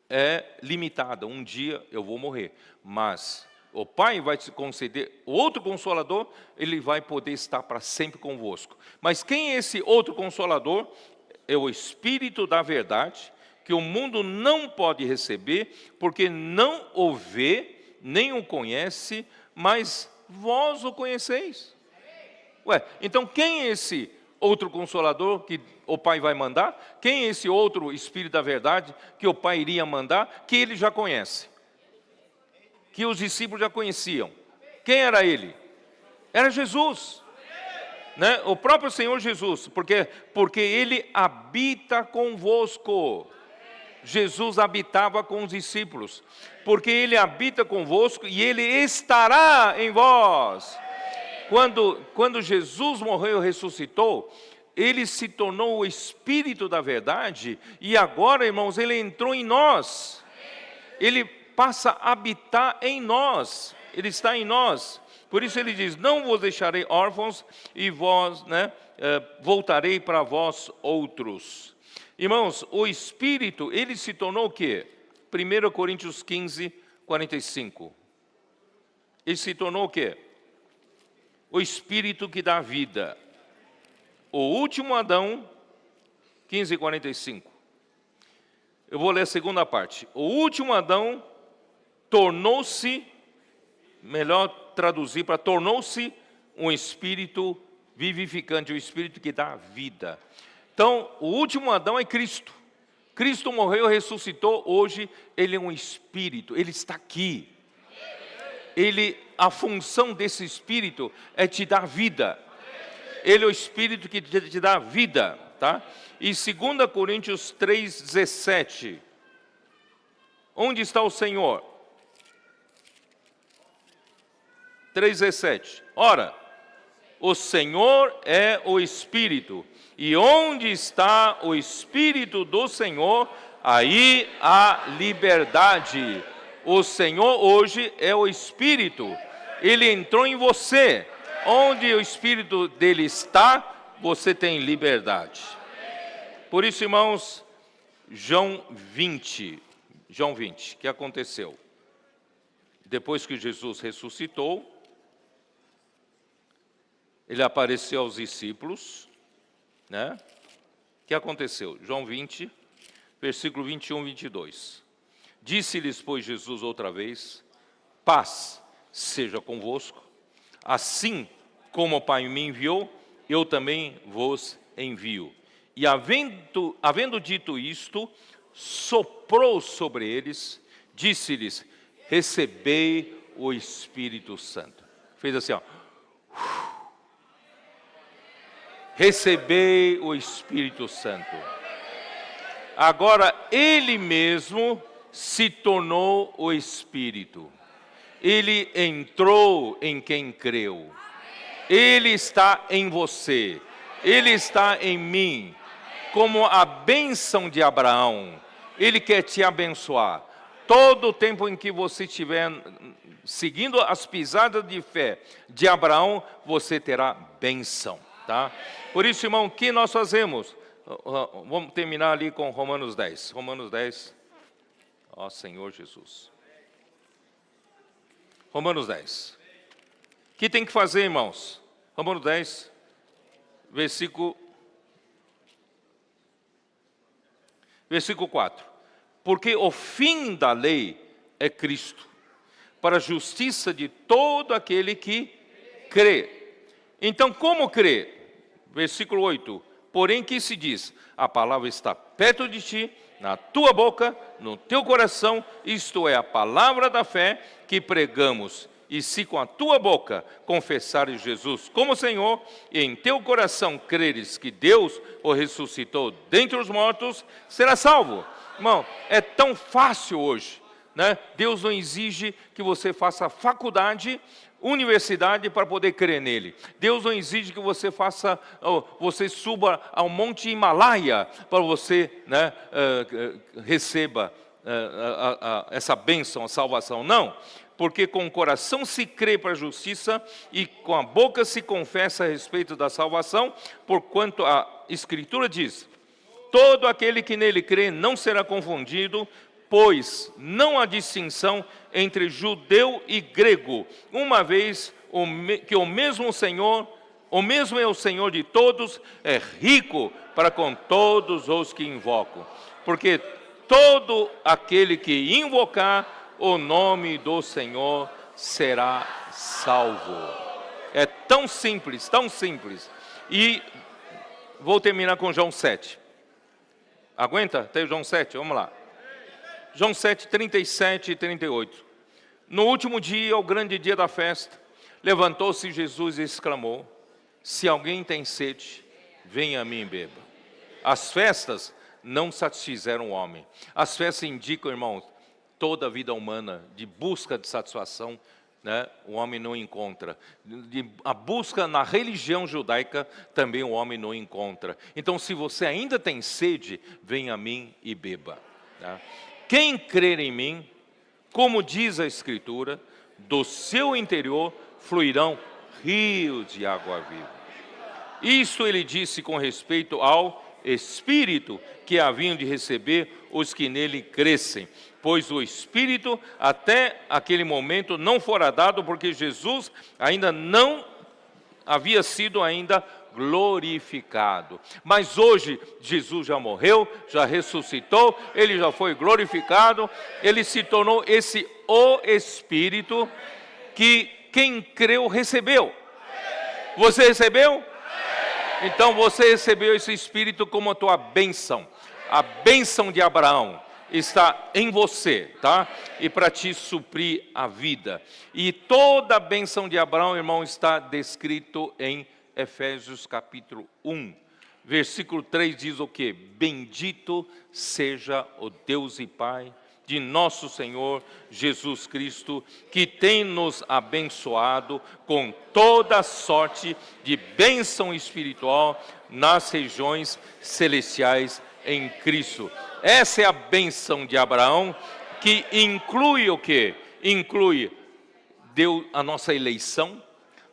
é limitada. Um dia eu vou morrer, mas o Pai vai te conceder outro Consolador, Ele vai poder estar para sempre convosco. Mas quem é esse outro Consolador? É o Espírito da verdade, que o mundo não pode receber, porque não o vê, nem o conhece, mas vós o conheceis. Então quem é esse outro Consolador que o Pai vai mandar? Quem é esse outro Espírito da verdade que o Pai iria mandar, que ele já conhece? Que os discípulos já conheciam. Quem era ele? Era Jesus. Né? O próprio Senhor Jesus, porque ele habita convosco. Jesus habitava com os discípulos, porque ele habita convosco e ele estará em vós. Quando Jesus morreu e ressuscitou, ele se tornou o Espírito da verdade, e agora, irmãos, ele entrou em nós. Ele passa a habitar em nós, ele está em nós. Por isso ele diz, não vos deixarei órfãos, e vós, voltarei para vós outros. Irmãos, o Espírito, ele se tornou o quê? 1 Coríntios 15, 45. Ele se tornou o quê? O Espírito que dá vida. O último Adão, 15, 45. Eu vou ler a segunda parte. O último Adão tornou-se, melhor traduzir para tornou-se um Espírito vivificante, o Espírito que dá vida. Então, o último Adão é Cristo. Cristo morreu, ressuscitou, hoje ele é um Espírito, ele está aqui. A função desse Espírito é te dar vida. Ele é o Espírito que te dá vida, tá? E 2 Coríntios 3,17. Onde está o Senhor? 3,17. Ora, o Senhor é o Espírito, e onde está o Espírito do Senhor, aí há liberdade. O Senhor hoje é o Espírito, Ele entrou em você. Onde o Espírito dele está, você tem liberdade. Por isso, irmãos, João 20, o que aconteceu? Depois que Jesus ressuscitou, ele apareceu aos discípulos, né? O que aconteceu? João 20, versículo 21 e 22. Disse-lhes, pois, Jesus outra vez, paz seja convosco, assim como o Pai me enviou, eu também vos envio. E havendo dito isto, soprou sobre eles, disse-lhes, recebei o Espírito Santo. Fez assim, ó. Recebei o Espírito Santo. Agora, Ele mesmo se tornou o Espírito. Ele entrou em quem creu. Ele está em você. Ele está em mim. Como a bênção de Abraão. Ele quer te abençoar. Todo o tempo em que você estiver seguindo as pisadas de fé de Abraão, você terá bênção, tá? Por isso, irmão, o que nós fazemos? Vamos terminar ali com Romanos 10. Romanos 10. Ó Senhor Jesus. Romanos 10. O que tem que fazer, irmãos? Romanos 10, versículo 4. Porque o fim da lei é Cristo, para a justiça de todo aquele que crê. Então, como crê? Versículo 8. Porém, que se diz? A palavra está perto de ti, na tua boca, no teu coração, isto é, a palavra da fé que pregamos. E se com a tua boca confessares Jesus como Senhor, e em teu coração creres que Deus o ressuscitou dentre os mortos, será salvo. Irmão, é tão fácil hoje né? Deus não exige que você faça faculdade, universidade para poder crer nele. Deus não exige que você você suba ao Monte Himalaia para você, né, receba essa bênção, a salvação. Não, porque com o coração se crê para a justiça e com a boca se confessa a respeito da salvação, porquanto a Escritura diz: todo aquele que nele crê não será confundido, pois não há distinção entre judeu e grego, uma vez que o mesmo Senhor, o mesmo é o Senhor de todos, é rico para com todos os que invocam. Porque todo aquele que invocar o nome do Senhor será salvo. É tão simples, tão simples. E vou terminar com João 7. Aguenta? Tem João 7? Vamos lá. João 7, 37 e 38. No último dia, o grande dia da festa, levantou-se Jesus e exclamou: se alguém tem sede, venha a mim e beba. As festas não satisfizeram o homem. As festas indicam, irmãos, toda a vida humana de busca de satisfação, né, o homem não encontra. A busca na religião judaica também o homem não encontra. Então, se você ainda tem sede, venha a mim e beba. Tá? Quem crer em mim, como diz a Escritura, do seu interior fluirão rios de água viva. Isso ele disse com respeito ao Espírito que haviam de receber os que nele crescem, pois o Espírito até aquele momento não fora dado, porque Jesus ainda não havia sido ainda glorificado. Mas hoje Jesus já morreu, já ressuscitou, ele já foi glorificado, ele se tornou o Espírito que quem creu recebeu. Você recebeu? Então você recebeu esse Espírito como a tua bênção. A bênção de Abraão está em você, tá? E para te suprir a vida. E toda a bênção de Abraão, irmão, está descrito em Efésios capítulo 1. Versículo 3 diz o quê? Bendito seja o Deus e Pai de nosso Senhor Jesus Cristo, que tem nos abençoado com toda sorte de bênção espiritual nas regiões celestiais em Cristo. Essa é a bênção de Abraão, que inclui o quê? Inclui a nossa eleição,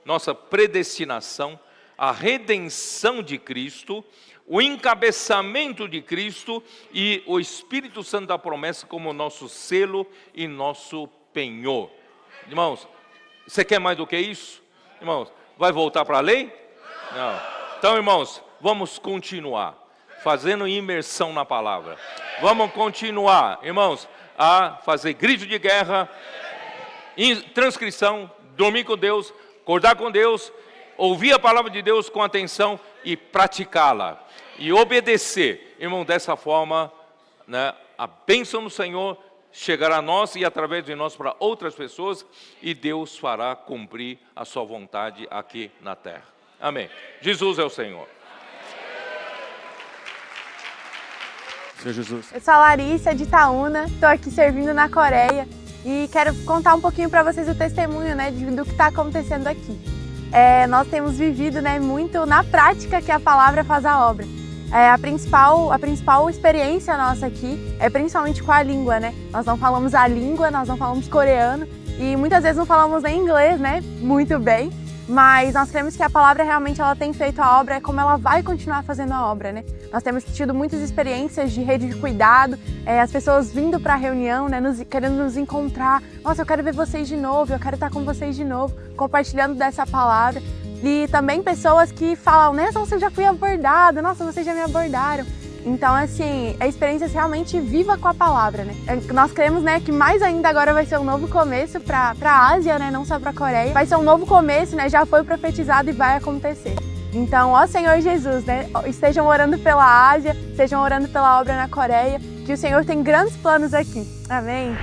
nossa predestinação, a redenção de Cristo, o encabeçamento de Cristo e o Espírito Santo da promessa como nosso selo e nosso penhor. Irmãos, você quer mais do que isso? Irmãos, vai voltar para a lei? Não. Então, irmãos, vamos continuar fazendo imersão na palavra. Vamos continuar, irmãos, a fazer grito de guerra, transcrição, dormir com Deus, acordar com Deus, ouvir a palavra de Deus com atenção e praticá-la. E obedecer. Irmão, dessa forma, né, a bênção do Senhor chegará a nós e através de nós para outras pessoas, e Deus fará cumprir a sua vontade aqui na terra. Amém. Jesus é o Senhor. Senhor Jesus. Eu sou a Larissa de Itaúna, estou aqui servindo na Coreia e quero contar um pouquinho para vocês o testemunho, né, do que está acontecendo aqui. Nós temos vivido, né, muito na prática que a palavra faz a obra. A principal experiência nossa aqui é principalmente com a língua, né? Nós não falamos a língua, nós não falamos coreano e muitas vezes não falamos nem inglês, né? Muito bem, mas nós cremos que a palavra realmente ela tem feito a obra, é como ela vai continuar fazendo a obra, né? Nós temos tido muitas experiências de rede de cuidado, as pessoas vindo para a reunião, né, querendo nos encontrar. Nossa, eu quero ver vocês de novo, eu quero estar com vocês de novo, compartilhando dessa palavra. E também pessoas que falam, né, nossa, eu já fui abordada, nossa, vocês já me abordaram. Então, assim, a experiência realmente viva com a palavra, né? Nós cremos, né, que mais ainda agora vai ser um novo começo para a Ásia, né, não só para a Coreia. Vai ser um novo começo, né, já foi profetizado e vai acontecer. Então, ó Senhor Jesus, né, estejam orando pela Ásia, estejam orando pela obra na Coreia, que o Senhor tem grandes planos aqui. Amém.